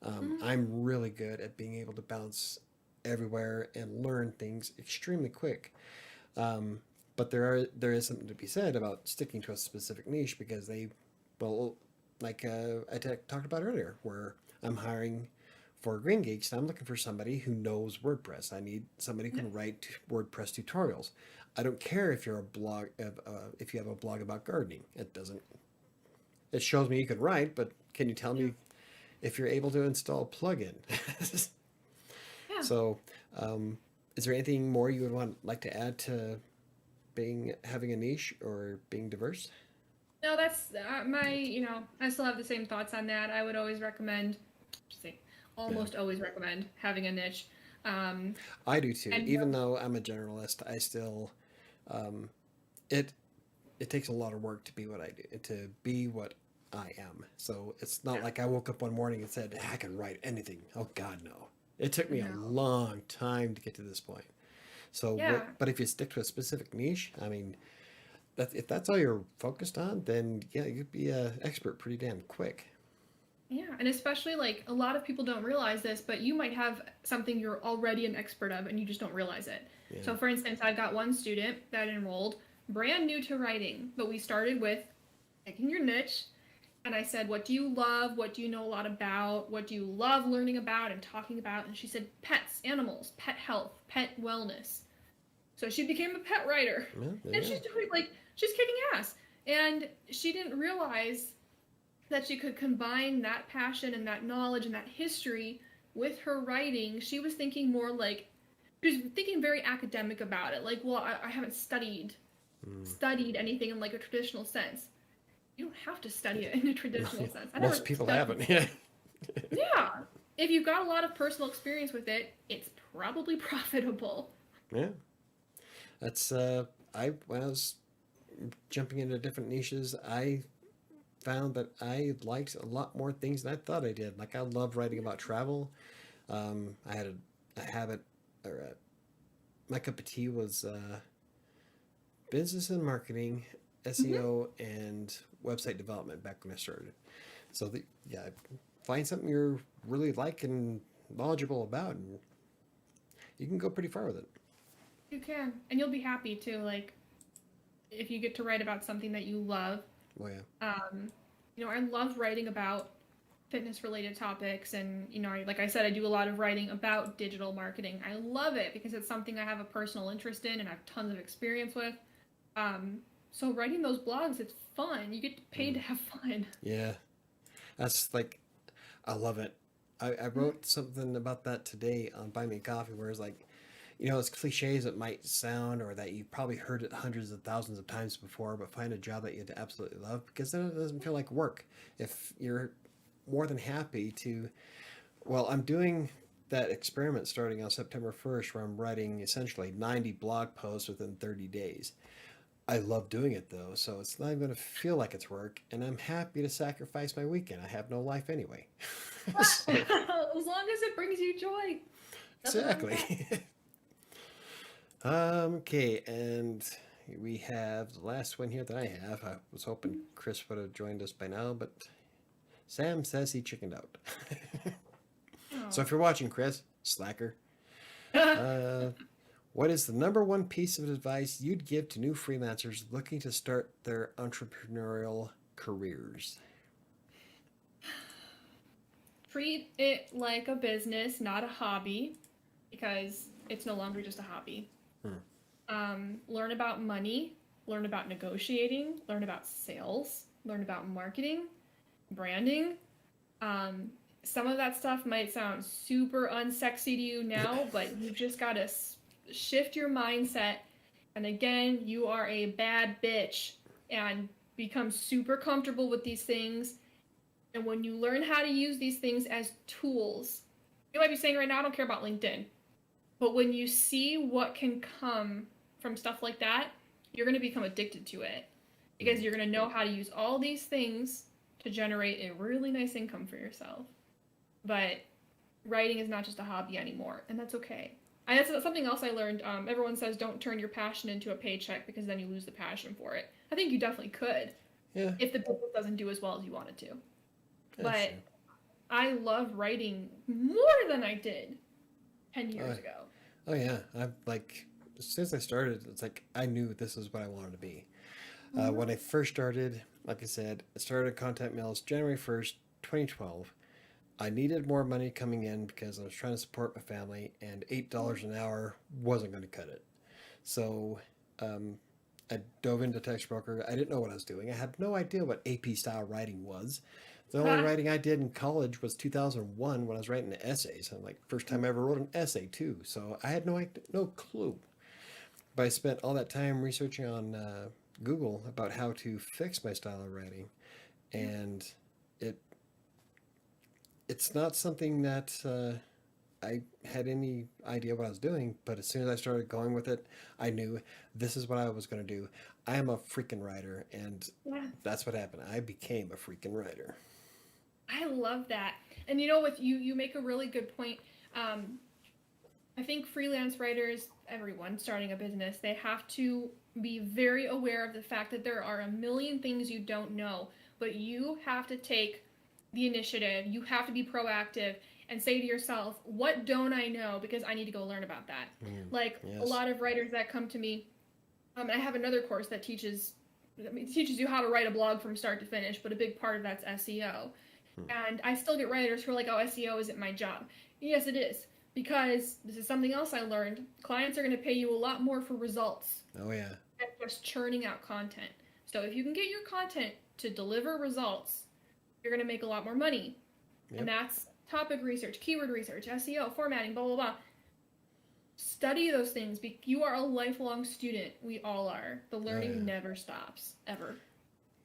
Hmm. I'm really good at being able to bounce everywhere and learn things extremely quick. Um, but there is something to be said about sticking to a specific niche because well, like talked about earlier, where I'm hiring for Green Geeks, and I'm looking for somebody who knows WordPress. I need somebody who can write WordPress tutorials. I don't care if you're a blog, if you have a blog about gardening. It doesn't. It shows me you can write, but can you tell Yeah. me if you're able to install a plugin? Yeah. So, is there anything more you would like to add to having a niche or being diverse? No, that's I still have the same thoughts on that. I would always recommend, say, Yeah, almost always recommend having a niche. Um, I do too. and Even though I'm a generalist, I still um, it it takes a lot of work to be what I do, to be what I am. So it's not yeah, like I woke up one morning and said I can write anything. Oh God, no. It took me a no, long time to get to this point. So yeah, what? But if you stick to a specific niche, I mean, if that's all you're focused on, then yeah, you'd be an expert pretty damn quick. yeah, and especially like a lot of people don't realize this, but you might have something you're already an expert of, and you just don't realize it. Yeah. So for instance, I've got one student that enrolled brand new to writing, but we started with picking your niche. And I said, what do you love? What do you know a lot about? What do you love learning about and talking about? And she said, pets, animals, pet health, pet wellness. So she became a pet writer. Well, there And you she's go. doing, like, she's kicking ass. And she didn't realize that she could combine that passion and that knowledge and that history with her writing. She was thinking more like, she was thinking very academic about it. Like, well, I haven't studied anything in like a traditional sense. You don't have to study it in a traditional sense. I never Most people studied haven't. it. Yeah. If you've got a lot of personal experience with it, it's probably profitable. Yeah. That's when I was jumping into different niches, I found that I liked a lot more things than I thought I did. Like I love writing about travel. I had a habit, or my cup of tea was business and marketing, Mm-hmm. SEO, and website development back when I started. So yeah, find something you're really like and knowledgeable about, and you can go pretty far with it. You can. And you'll be happy too. Like, if you get to write about something that you love. Well, yeah. I love writing about fitness related topics. And, like I said, I do a lot of writing about digital marketing. I love it because it's something I have a personal interest in and I have tons of experience with. So writing those blogs, it's fun. You get paid Mm. to have fun. Yeah, that's like, I love it. I wrote something about that today on Buy Me Coffee, where it's like, as cliche as it might sound, or that you've probably heard it hundreds of thousands of times before, but find a job that you absolutely love, because then it doesn't feel like work. If you're more than happy to, well, I'm doing that experiment starting on September 1st, where I'm writing essentially 90 blog posts within 30 days. I love doing it though, so it's not even going to feel like it's work, and I'm happy to sacrifice my weekend. I have no life anyway. So, As long as it brings you joy, nothing wrong with that. exactly. Okay, and we have the last one here that I have. I was hoping Chris would have joined us by now, but Sam says he chickened out. So Oh. if you're watching, Chris, slacker, uh, what is the number one piece of advice you'd give to new freelancers looking to start their entrepreneurial careers? Treat it like a business, not a hobby, because it's no longer just a hobby. Hmm. Learn about money, learn about negotiating, learn about sales, learn about marketing, branding. Um, some of that stuff might sound super unsexy to you now, but you've just got to shift your mindset. And again, you are a bad bitch and become super comfortable with these things. And when you learn how to use these things as tools, you might be saying right now, I don't care about LinkedIn. But when you see what can come from stuff like that, you're going to become addicted to it because Hmm. you're going to know how to use all these things to generate a really nice income for yourself. But writing is not just a hobby anymore, and that's okay. And that's something else I learned. Everyone says don't turn your passion into a paycheck because then you lose the passion for it. I think you definitely could Yeah, if the business doesn't do as well as you want it to. that's But true. I love writing more than I did 10 Uh, years ago. oh yeah, I've like since I started, it's like I knew this is what I wanted to be. Mm-hmm. When I first started, like I said, I started Content Mills January 1st, 2012. I needed more money coming in because I was trying to support my family, and $8 an hour wasn't going to cut it. So um, I dove into text broker. I didn't know what I was doing. I had no idea what AP style writing was. The only writing I did in college was 2001 when I was writing essays. I'm like, first time I ever wrote an essay too. So I had no clue. But I spent all that time researching on Google about how to fix my style of writing, Yeah. and it it's not something that I had any idea what I was doing. But as soon as I started going with it, I knew this is what I was going to do. I am a freaking writer, and Yeah. that's what happened. I became a freaking writer. I love that. And you know what, you make a really good point. Um, I think freelance writers, everyone starting a business, they have to be very aware of the fact that there are a million things you don't know, but you have to take the initiative. You have to be proactive and say to yourself, what don't I know? Because I need to go learn about that. Like a Yes. lot of writers that come to me, I have another course that teaches you how to write a blog from start to finish, but a big part of that's SEO. And I still get writers who are like, oh, SEO isn't my job. Yes, it is. Because this is something else I learned. Clients are going to pay you a lot more for results Oh yeah. than just churning out content. So if you can get your content to deliver results, you're going to make a lot more money. Yep. And that's topic research, keyword research, SEO, formatting, blah, blah, blah. Study those things. You are a lifelong student. We all are. The learning never stops, ever.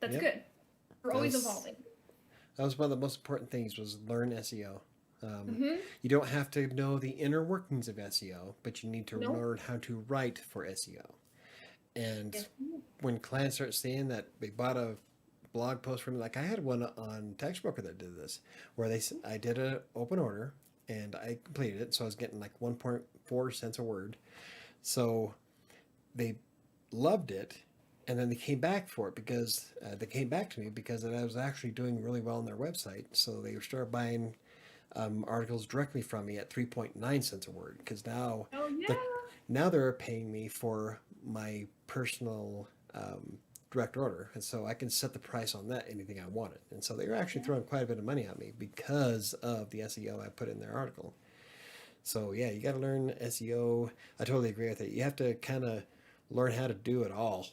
That's good. We're always evolving. That was one of the most important things, was learn SEO. You don't have to know the inner workings of SEO, but you need to learn how to write for SEO. And when clients start saying that they bought a blog post from me, like I had one on Textbroker that did this, where I did an open order and I completed it, so I was getting like 1.4 cents a word. So they loved it, and then they came back for it because they came back to me because I was actually doing really well on their website. So they started buying articles directly from me at 3.9 cents a word, because now they're paying me for my personal direct order, and so I can set the price on that anything I wanted. And so they were actually throwing quite a bit of money at me because of the SEO I put in their article. So yeah, you got to learn SEO. I totally agree with it. You have to kind of learn how to do it all.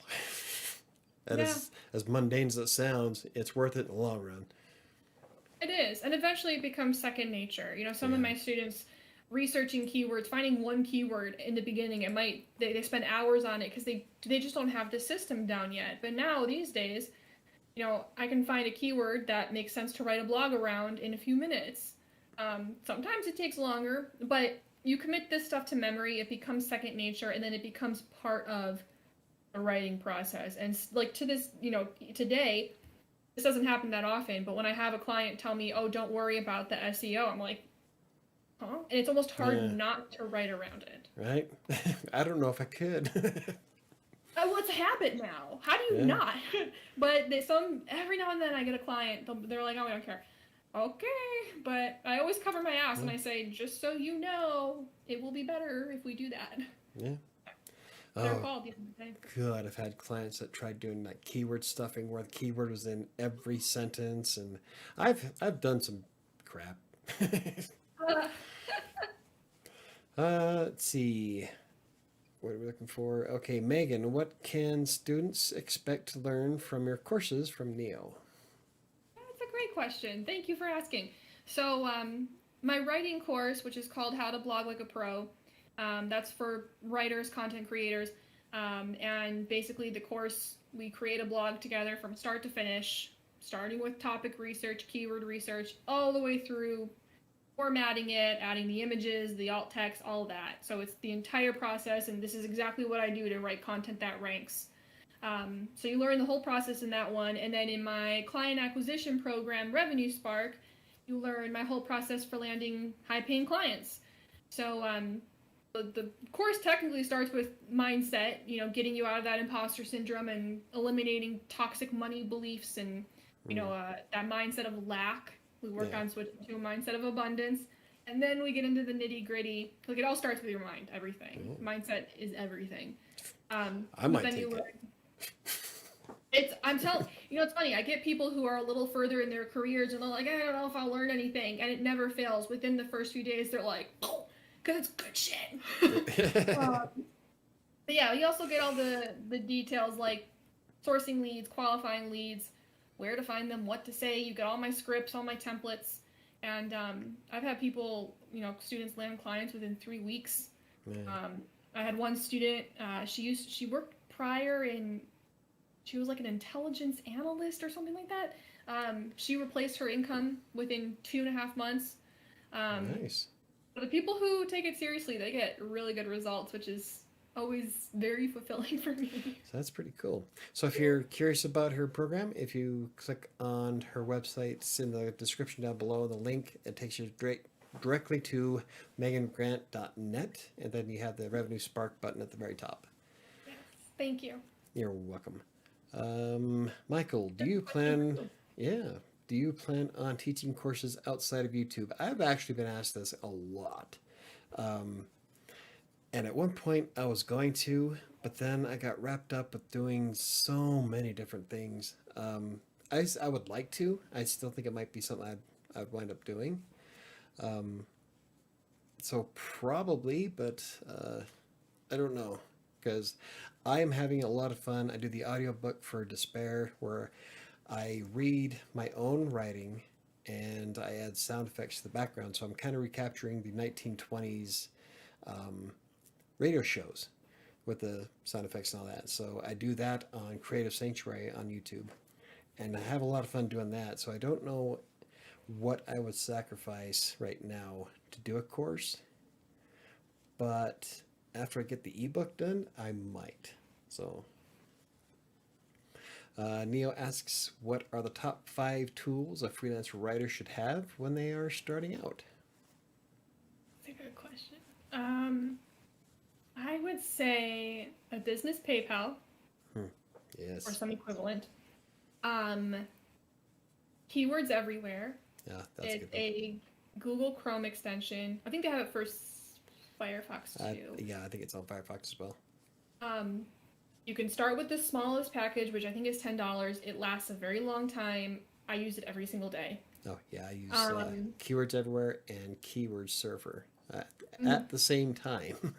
And as mundane as it sounds, it's worth it in the long run. It is, and eventually it becomes second nature. Some of my students researching keywords, finding one keyword in the beginning, they spend hours on it because they just don't have the system down yet. But now these days, I can find a keyword that makes sense to write a blog around in a few minutes. Sometimes it takes longer, but you commit this stuff to memory, it becomes second nature, and then it becomes part of the writing process. And like to this, today, this doesn't happen that often, but when I have a client tell me, oh, don't worry about the SEO, I'm like, huh? And it's almost hard not to write around it. Right? I don't know if I could. Well, it's a habit now. How do you not? But every now and then I get a client, they're like, oh, I don't care. Okay, but I always cover my ass and I say, just so you know, it will be better if we do that. Yeah. They're called the end of the day. God, I've had clients that tried doing like keyword stuffing where the keyword was in every sentence, and I've done some crap. Let's see. What are we looking for? Okay, Megan, what can students expect to learn from your courses from Neo? That's a great question. Thank you for asking. So, my writing course, which is called How to Blog Like a Pro, that's for writers, content creators, and basically the course, we create a blog together from start to finish, starting with topic research, keyword research, all the way through formatting it, adding the images, the alt text, all that. So it's the entire process, and this is exactly what I do to write content that ranks. So you learn the whole process in that one, and then in my client acquisition program, Revenue Spark, you learn my whole process for landing high-paying clients. So the course technically starts with mindset, getting you out of that imposter syndrome and eliminating toxic money beliefs and, that mindset of lack. We work on switching to a mindset of abundance. And then we get into the nitty gritty. Like, it all starts with your mind, everything. Mindset is everything. I might take that. I'm telling it's funny. I get people who are a little further in their careers and they're like, I don't know if I'll learn anything. And it never fails. Within the first few days, they're like, oh, because it's good shit. But yeah, you also get all the details like sourcing leads, qualifying leads, where to find them, what to say. You get all my scripts, all my templates. And I've had people, students land clients within 3 weeks. I had one student, she worked prior she was like an intelligence analyst or something like that. She replaced her income within 2.5 months. Nice. But the people who take it seriously, they get really good results, which is always very fulfilling for me. So that's pretty cool. So if you're curious about her program, if you click on her website, it's in the description down below, the link, it takes you directly to megangrant.net, and then you have the Revenue Spark button at the very top. Yes, thank you. You're welcome. Michael, do you plan... Yeah. do you plan on teaching courses outside of YouTube? I've actually been asked this a lot. Um, and at one point I was going to, but then I got wrapped up with doing so many different things. I would like to. I still think it might be something I'd wind up doing. Um, so probably, but I don't know because I am having a lot of fun. I do the audiobook for Despair where I read my own writing and I add sound effects to the background. So I'm kind of recapturing the 1920s um, radio shows with the sound effects and all that. So I do that on Creative Sanctuary on YouTube. And I have a lot of fun doing that. So I don't know what I would sacrifice right now to do a course. But after I get the ebook done, I might. So Neo asks, what are the top 5 tools a freelance writer should have when they are starting out? That's a good question. I would say a business PayPal Yes. or some equivalent. Keywords Everywhere. Yeah, that's It's a good a Google Chrome extension. I think they have it for Firefox one. too. Yeah, I think it's on Firefox as well. You can start with the smallest package, which I think is $10. It lasts a very long time. I use it every single day. Oh, yeah, I use Keywords Everywhere and Keyword Surfer at the same time.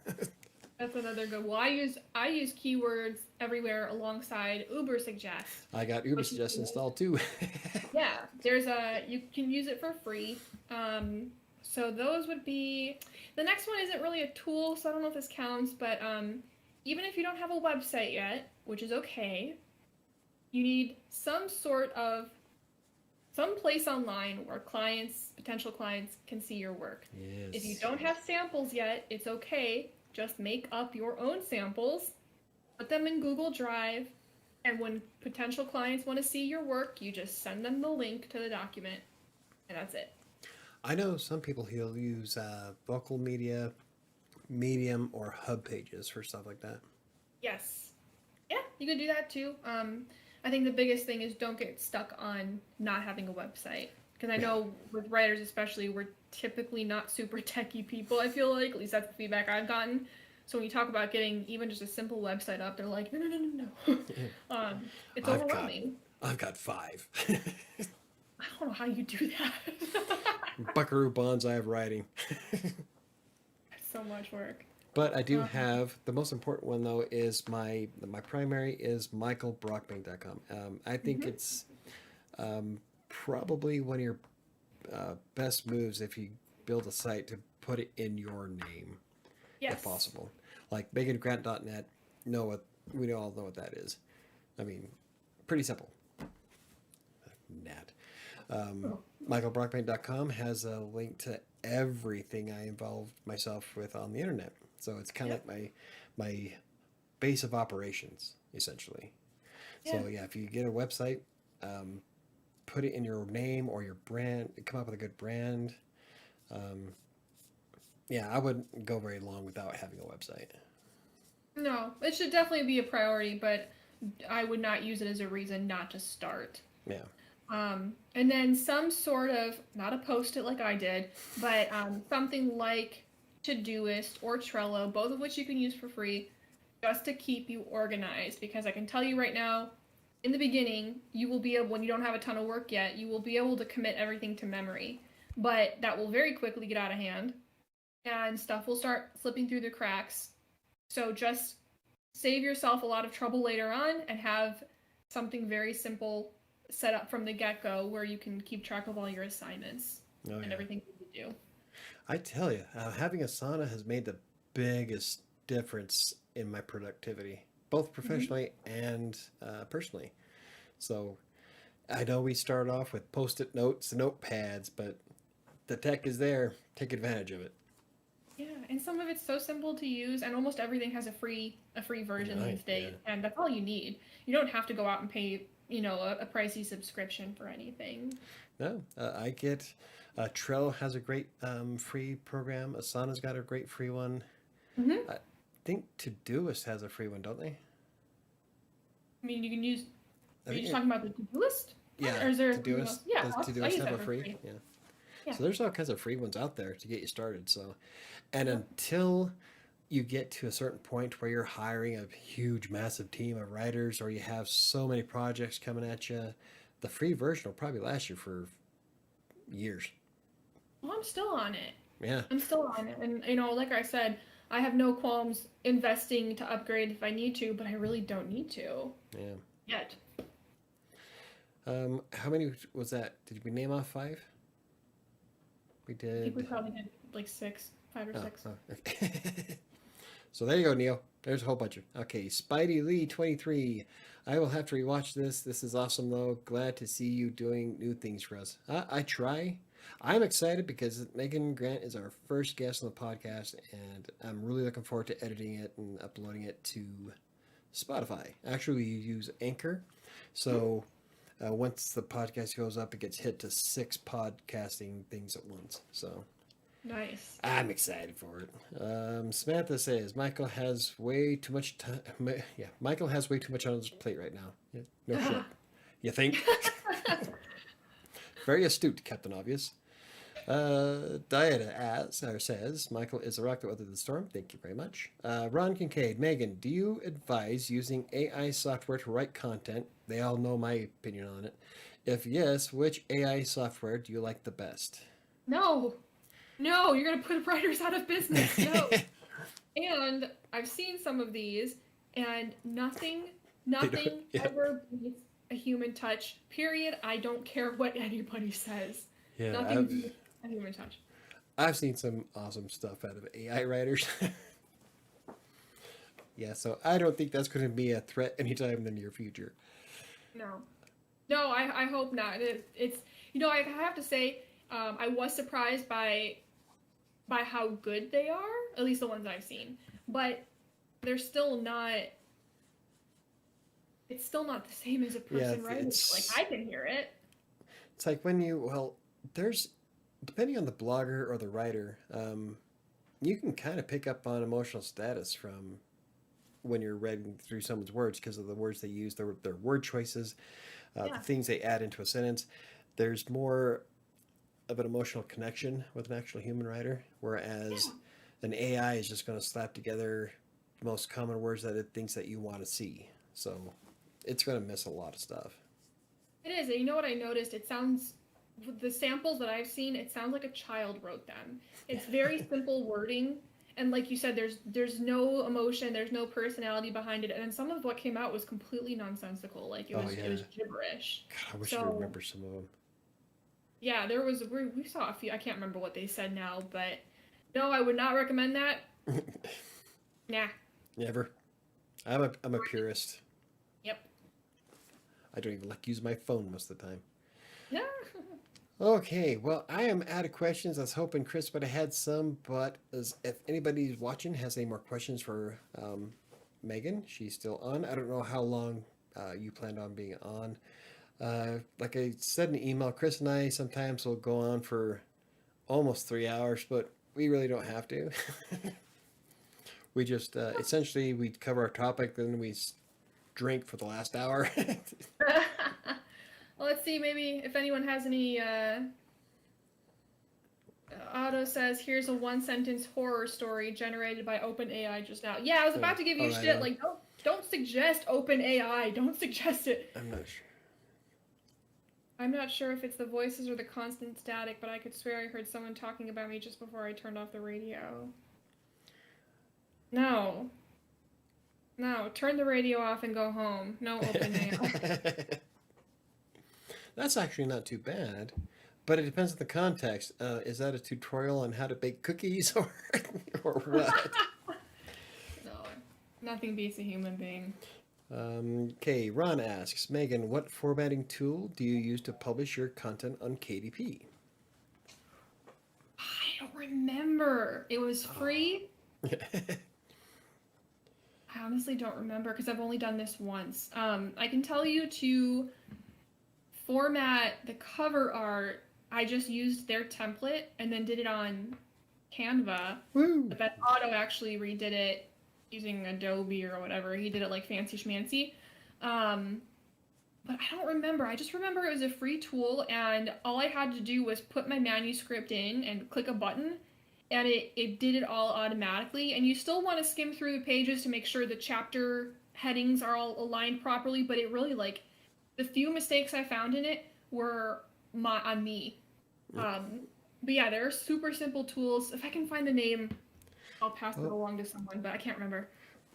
That's another good. Well, I use Keywords Everywhere alongside Uber Suggest. I got Uber Suggest installed too. Yeah, you can use it for free. So those would be. The next one isn't really a tool, so I don't know if this counts, but even if you don't have a website yet, which is okay, you need some place online where potential clients can see your work. Yes. If you don't have samples yet, it's okay. Just make up your own samples, put them in Google Drive, and when potential clients want to see your work, you just send them the link to the document, and that's it. I know some people who'll use Vocal Media, Medium, or Hub Pages for stuff like that. Yes. Yeah, you can do that too. I think the biggest thing is don't get stuck on not having a website. Because I know with writers especially, we're typically not super techie people, I feel like. At least that's the feedback I've gotten. So when you talk about getting even just a simple website up, they're like, no. It's overwhelming. I've got 5. I don't know how you do that. Buckaroo Banzai of writing. That's so much work. But I do have, the most important one though is my primary is michaelbrockbank.com. I think it's probably one of your best moves if you build a site to put it in your name, if possible. Like megangrant.net, we all know what that is. I mean, pretty simple. Nat. MichaelBrockbank.com has a link to everything I involved myself with on the internet. So it's kind of like my base of operations, essentially. So yeah, if you get a website, put it in your name or your brand, come up with a good brand. Yeah, I wouldn't go very long without having a website. No, it should definitely be a priority, but I would not use it as a reason not to start. Yeah. And then some sort of, not a post-it like I did, but something like Todoist or Trello, both of which you can use for free, just to keep you organized. Because I can tell you right now, in the beginning, you will be able, when you don't have a ton of work yet, you will be able to commit everything to memory. But that will very quickly get out of hand, and stuff will start slipping through the cracks. So just save yourself a lot of trouble later on and have something very simple set up from the get-go where you can keep track of all your assignments and everything you do. I tell you, having Asana has made the biggest difference in my productivity, both professionally and personally. So I know we start off with post-it notes and notepads, but the tech is there. Take advantage of it. Yeah, and some of it's so simple to use, and almost everything has a free version these days, and that's all you need. You don't have to go out and pay, a pricey subscription for anything. No, I get Trello has a great free program. Asana's got a great free one. I think Todoist has a free one, don't they? I mean, you can use. Are you just talking about the Todoist? Yeah, Or is there to do something us else? Yeah, to do I us use stuff that for for free. free. Yeah. Yeah. So there's all kinds of free ones out there to get you started. So, and Yeah. until you get to a certain point where you're hiring a huge, massive team of writers, or you have so many projects coming at you, the free version will probably last you for years. Well, I'm still on it. Yeah. I'm still on it. And, like I said, I have no qualms investing to upgrade if I need to, but I really don't need to Yeah. yet. How many was that? Did we name off 5? We I think we did. probably did like 6, 5 or Oh, 6. oh. So there you go, Neil. There's a whole bunch of. Okay, Spidey Lee 23. I will have to rewatch this. This is awesome, though. Glad to see you doing new things for us. I try. I'm excited because Megan Grant is our first guest on the podcast, and I'm really looking forward to editing it and uploading it to Spotify. Actually, we use Anchor. So once the podcast goes up, it gets hit to 6 podcasting things at once. So Nice. I'm excited for it. Samantha says Michael has way too much time. Yeah, Michael has way too much on his plate right now. Yeah, no shit. You think? Very astute, Captain Obvious. Diana says Michael is a rock that weathered the storm. Thank you very much. Ron Kincaid, Megan, do you advise using AI software to write content? They all know my opinion on it. If yes, which AI software do you like the best? No. No, you're going to put writers out of business. No. And I've seen some of these, and nothing ever beats a human touch. Period. I don't care what anybody says. Yeah, Nothing beats a human touch. I've seen some awesome stuff out of AI writers. Yeah, so I don't think that's going to be a threat anytime in the near future. No. No, I hope not. It's I have to say, I was surprised by how good they are, at least the ones I've seen. But they're still not. It's still not the same as a person writing. Like, I can hear it. It's like there's, depending on the blogger or the writer, you can kind of pick up on emotional status from when you're reading through someone's words because of the words they use, their word choices, the things they add into a sentence. There's more of an emotional connection with an actual human writer, whereas an AI is just going to slap together the most common words that it thinks that you want to see. So it's going to miss a lot of stuff. It is. And you know what I noticed? It sounds, with the samples that I've seen, it sounds like a child wrote them. It's very simple wording. And like you said, there's no emotion, there's no personality behind it. And then some of what came out was completely nonsensical. Like it was gibberish. God, I wish I remember some of them. Yeah, we saw a few. I can't remember what they said now, but no, I would not recommend that. Nah. Never. I'm a purist. Yep. I don't even use my phone most of the time. Yeah. Okay, well, I am out of questions. I was hoping Chris would have had some, but if anybody watching has any more questions for Megan, she's still on. I don't know how long you planned on being on. Like I said in the email, Chris and I sometimes will go on for almost 3 hours, but we really don't have to. We just essentially we cover our topic, then we drink for the last hour. Well, let's see. Maybe if anyone has any. Otto says, "Here's a one-sentence horror story generated by OpenAI just now." Yeah, I was about to give you shit. Like, don't suggest OpenAI. Don't suggest it. I'm not sure. I'm not sure if it's the voices or the constant static, but I could swear I heard someone talking about me just before I turned off the radio. No, turn the radio off and go home. No OpenAI. That's actually not too bad, but it depends on the context. Is that a tutorial on how to bake cookies or what? No, nothing beats a human being. Okay, Ron asks, Megan, what formatting tool do you use to publish your content on KDP? I don't remember. It was free. I honestly don't remember because I've only done this once. I can tell you to format the cover art. I just used their template and then did it on Canva. Woo. But then Otto actually redid it using Adobe or whatever. He did it like fancy schmancy. but I don't remember. I just remember it was a free tool, and all I had to do was put my manuscript in and click a button, and it did it all automatically. And you still want to skim through the pages to make sure the chapter headings are all aligned properly, but it really, like, the few mistakes I found in it were on me. But yeah, they're super simple tools. If I can find the name, I'll pass it along to someone, but I can't remember.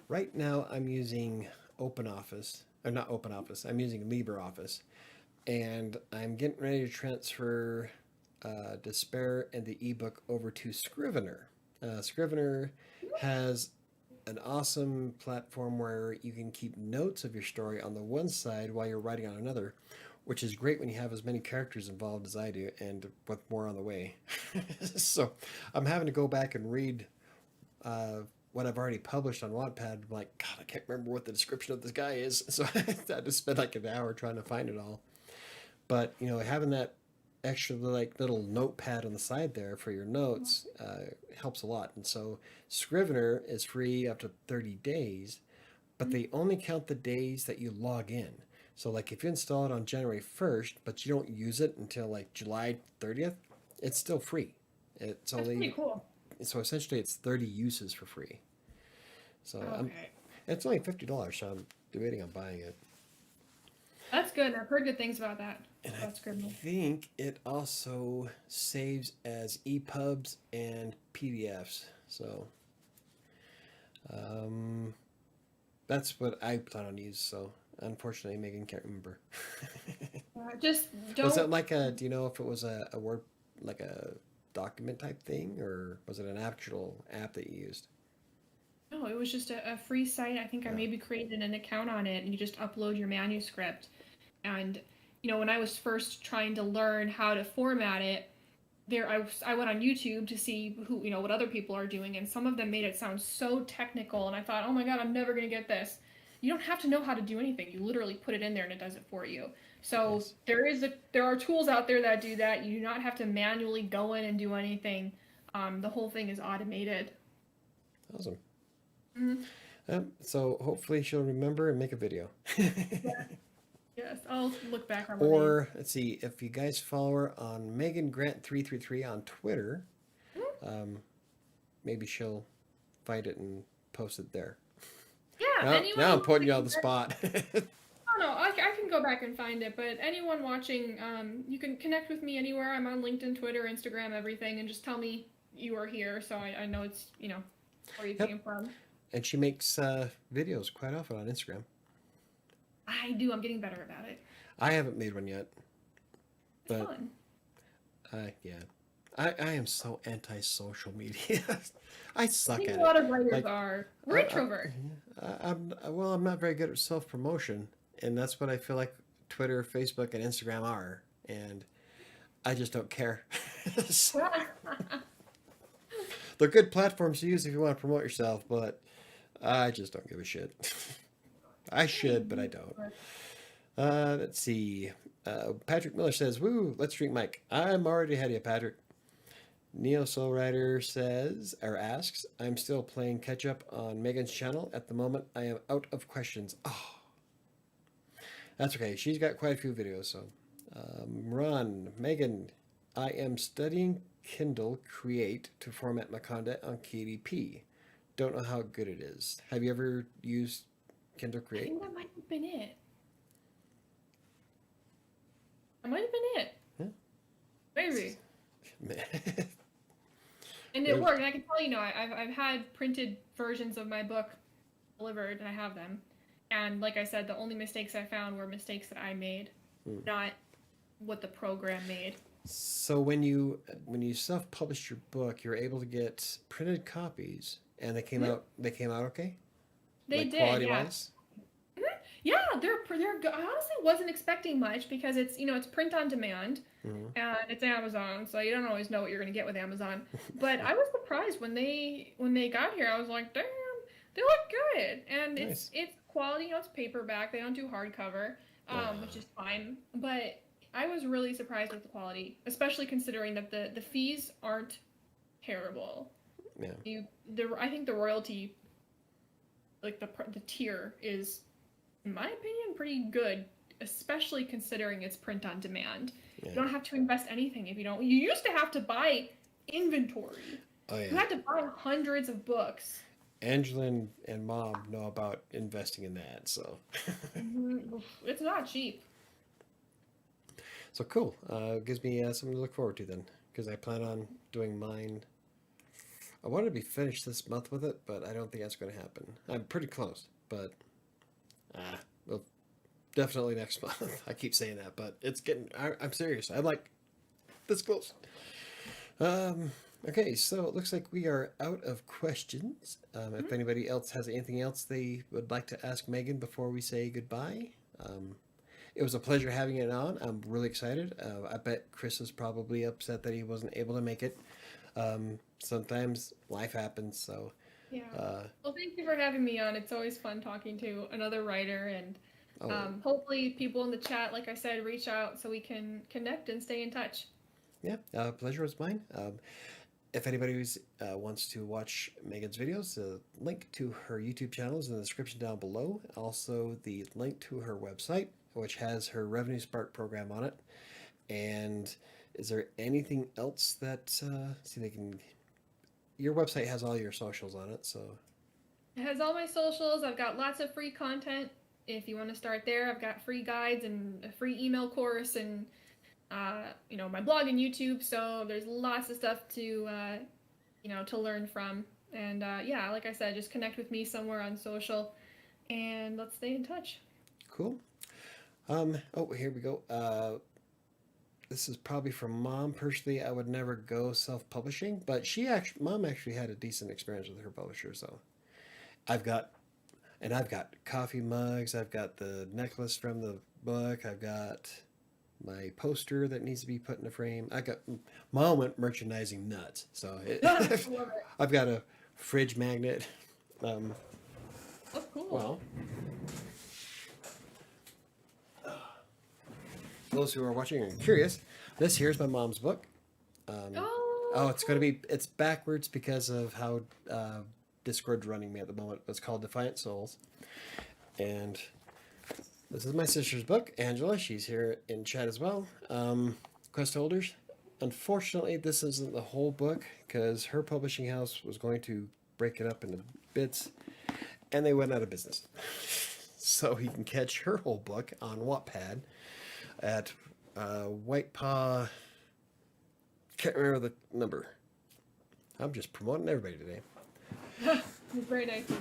Right now, I'm using OpenOffice, or not OpenOffice. I'm using LibreOffice, and I'm getting ready to transfer Despair and the ebook over to Scrivener. Scrivener has an awesome platform where you can keep notes of your story on the one side while you're writing on another, which is great when you have as many characters involved as I do and with more on the way. So I'm having to go back and read what I've already published on Wattpad. I'm like, God, I can't remember what the description of this guy is. So I had to spend like an hour trying to find it all. But, you know, having that extra like little notepad on the side there for your notes helps a lot. And so Scrivener is free up to 30 days, but they only count the days that you log in. So like if you install it on January 1st, but you don't use it until like July 30th, it's still free. It's That's only pretty cool. so essentially it's 30 uses for free. So Okay. it's only $50, so I'm debating on buying it. That's good. I've heard good things about that. And That's I good. think it also saves as EPUBs and PDFs. So that's what I plan on use. So unfortunately, Megan can't remember. Just don't. Was it like a? Do you know if it was a Word, like a document type thing, or was it an actual app that you used? No, it was just a free site. I think I Yeah. maybe created an account on it, and you just upload your manuscript. And when I was first trying to learn how to format it, I went on YouTube to see who what other people are doing, and some of them made it sound so technical, and I thought, oh my God, I'm never gonna get this. You don't have to know how to do anything. You literally put it in there and it does it for you. So Nice. there are tools out there that do that. You do not have to manually go in and do anything. The whole thing is automated. Awesome. Mhm. So hopefully she'll remember and make a video. Yes, I'll look back on the name. Or let's see, if you guys follow her on Megan Grant 333 on Twitter, maybe she'll find it and post it there. Yeah, Now, anyone now I'm who putting you wants on the to- spot. Oh no, I can go back and find it. But anyone watching, you can connect with me anywhere. I'm on LinkedIn, Twitter, Instagram, everything, and just tell me you are here, so I know it's where you Yep. came from. And she makes videos quite often on Instagram. I do. I'm getting better about it. I haven't made one yet, It's but fun. yeah, I am so anti-social media. I I suck think at a lot it. of writers Like, are. We're I, introvert. I'm not very good at self-promotion, and that's what I feel like Twitter, Facebook, and Instagram are, and I just don't care. So, they're good platforms to use if you want to promote yourself, but I just don't give a shit. I should, but I don't. Let's see. Patrick Miller says, "Woo, let's drink, Mike." I'm already ahead of you, Patrick. Neo Soul Rider says or asks, "I'm still playing catch up on Megan's channel. At the moment, I am out of questions." Oh, that's okay. She's got quite a few videos. So, Ron, Megan, I am studying Kindle Create to format my content on KDP. Don't know how good it is. Have you ever used Kindle I Create? think that might have been it. That might have been it. Yeah. Maybe. Man. And it There's- worked. And I can tell I've had printed versions of my book delivered, and I have them. And like I said, the only mistakes I found were mistakes that I made, not what the program made. So when you self-published your book, you're able to get printed copies, and they came out okay, They like did, quality yeah. wise. Yeah, they're good. I honestly wasn't expecting much because it's print on demand, Mhm. and it's Amazon, so you don't always know what you're gonna get with Amazon. But I was surprised when they got here. I was like, damn, they look good, and Nice. it's quality. It's paperback. They don't do hardcover, which is fine. But I was really surprised with the quality, especially considering that the fees aren't terrible. Yeah. I think the royalty, like the tier is, in my opinion, pretty good especially considering it's print on demand. Yeah. You don't have to invest anything if you don't. You used to have to buy inventory. Oh yeah. You had to buy hundreds of books. Angela and Mom know about investing in that, so. It's not cheap. So cool. Gives me something to look forward to then, because I plan on doing mine. I wanted to be finished this month with it, but I don't think that's going to happen. I'm pretty close, but well, definitely next month. I keep saying that, but it's getting. I'm serious. I'm like this close. Okay, so it looks like we are out of questions. If anybody else has anything else they would like to ask Megan before we say goodbye, it was a pleasure having it on. I'm really excited. I bet Chris is probably upset that he wasn't able to make it. Sometimes life happens, so. Yeah. Well, thank you for having me on. It's always fun talking to another writer, and hopefully people in the chat, like I said, reach out so we can connect and stay in touch. Yeah, pleasure was mine. If anybody wants to watch Megan's videos, the link to her YouTube channel is in the description down below. Also, the link to her website, which has her Revenue Spark program on it. And is there anything else that, your website has all your socials on it, so. It has all my socials. I've got lots of free content. If you want to start there, I've got free guides and a free email course and my blog and YouTube, so there's lots of stuff to to learn from. And like I said, just connect with me somewhere on social, and let's stay in touch. Cool. Here we go. This is probably from Mom. Personally, I would never go self-publishing, but Mom actually had a decent experience with her publisher, so I've got coffee mugs, I've got the necklace from the book, I've got my poster that needs to be put in a frame. Mom went merchandising nuts, so I've got a fridge magnet. Oh, cool. Well, those who are watching and curious, this here's my mom's book. It's backwards because of how Discord's running me at the moment. It's called Defiant Souls, and this is my sister's book, Angela. She's here in chat as well. Quest holders. Unfortunately, this isn't the whole book because her publishing house was going to break it up into bits, and they went out of business. So you can catch her whole book on Wattpad at White Paw. Can't remember the number. I'm just promoting everybody today. It's very nice of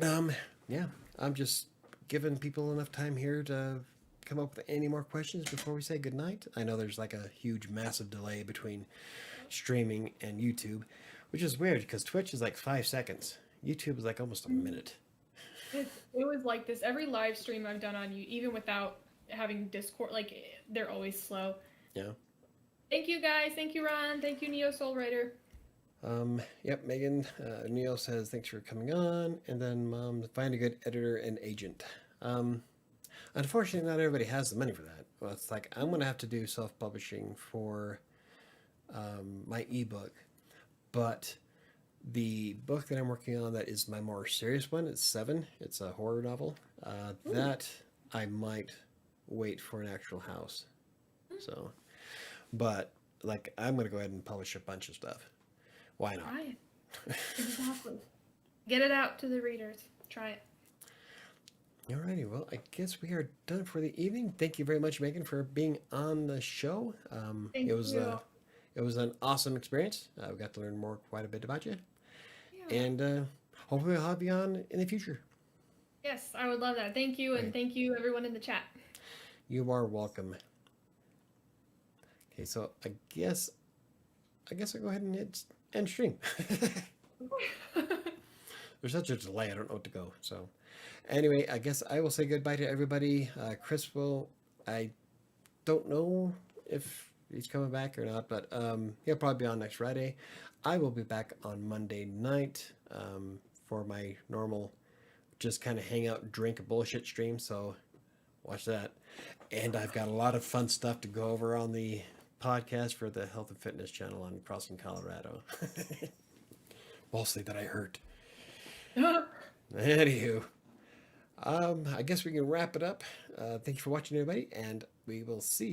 you. Yeah, I'm just giving people enough time here to come up with any more questions before we say goodnight. I know there's like a huge, massive delay between streaming and YouTube, which is weird because Twitch is like 5 seconds. YouTube is like almost a minute. It was like this. Every live stream I've done on you, even without having Discord, like they're always slow. Yeah. Thank you guys. Thank you, Ron. Thank you, Neo Soul Writer. Yep, Megan, Neil says, thanks for coming on. And then Mom, find a good editor and agent. Unfortunately, not everybody has the money for that. Well, it's like, I'm going to have to do self-publishing for my ebook. But the book that I'm working on that is my more serious one, it's 7. It's a horror novel. That I might wait for an actual house. So, but like, I'm going to go ahead and publish a bunch of stuff. Why not? Try it. Exactly. Get it out to the readers. Try it. Alrighty, well, I guess we are done for the evening. Thank you very much, Megan, for being on the show. Thank you. It was an awesome experience. We got to learn quite a bit about you. Yeah. And hopefully I'll have you on in the future. Yes, I would love that. Thank you, and thank you everyone in the chat. You are welcome. Okay, so I guess I'll go ahead and hit end stream. There's such a delay, I don't know what to go. So anyway, I guess I will say goodbye to everybody. Chris I don't know if he's coming back or not, but he'll probably be on next Friday. I will be back on Monday night for my normal just kind of hang out, drink, bullshit stream. So watch that. And I've got a lot of fun stuff to go over on the podcast for the health and fitness channel on Crossing Colorado. Mostly that I hurt. Anywho, I guess we can wrap it up. Thank you for watching, everybody, and we will see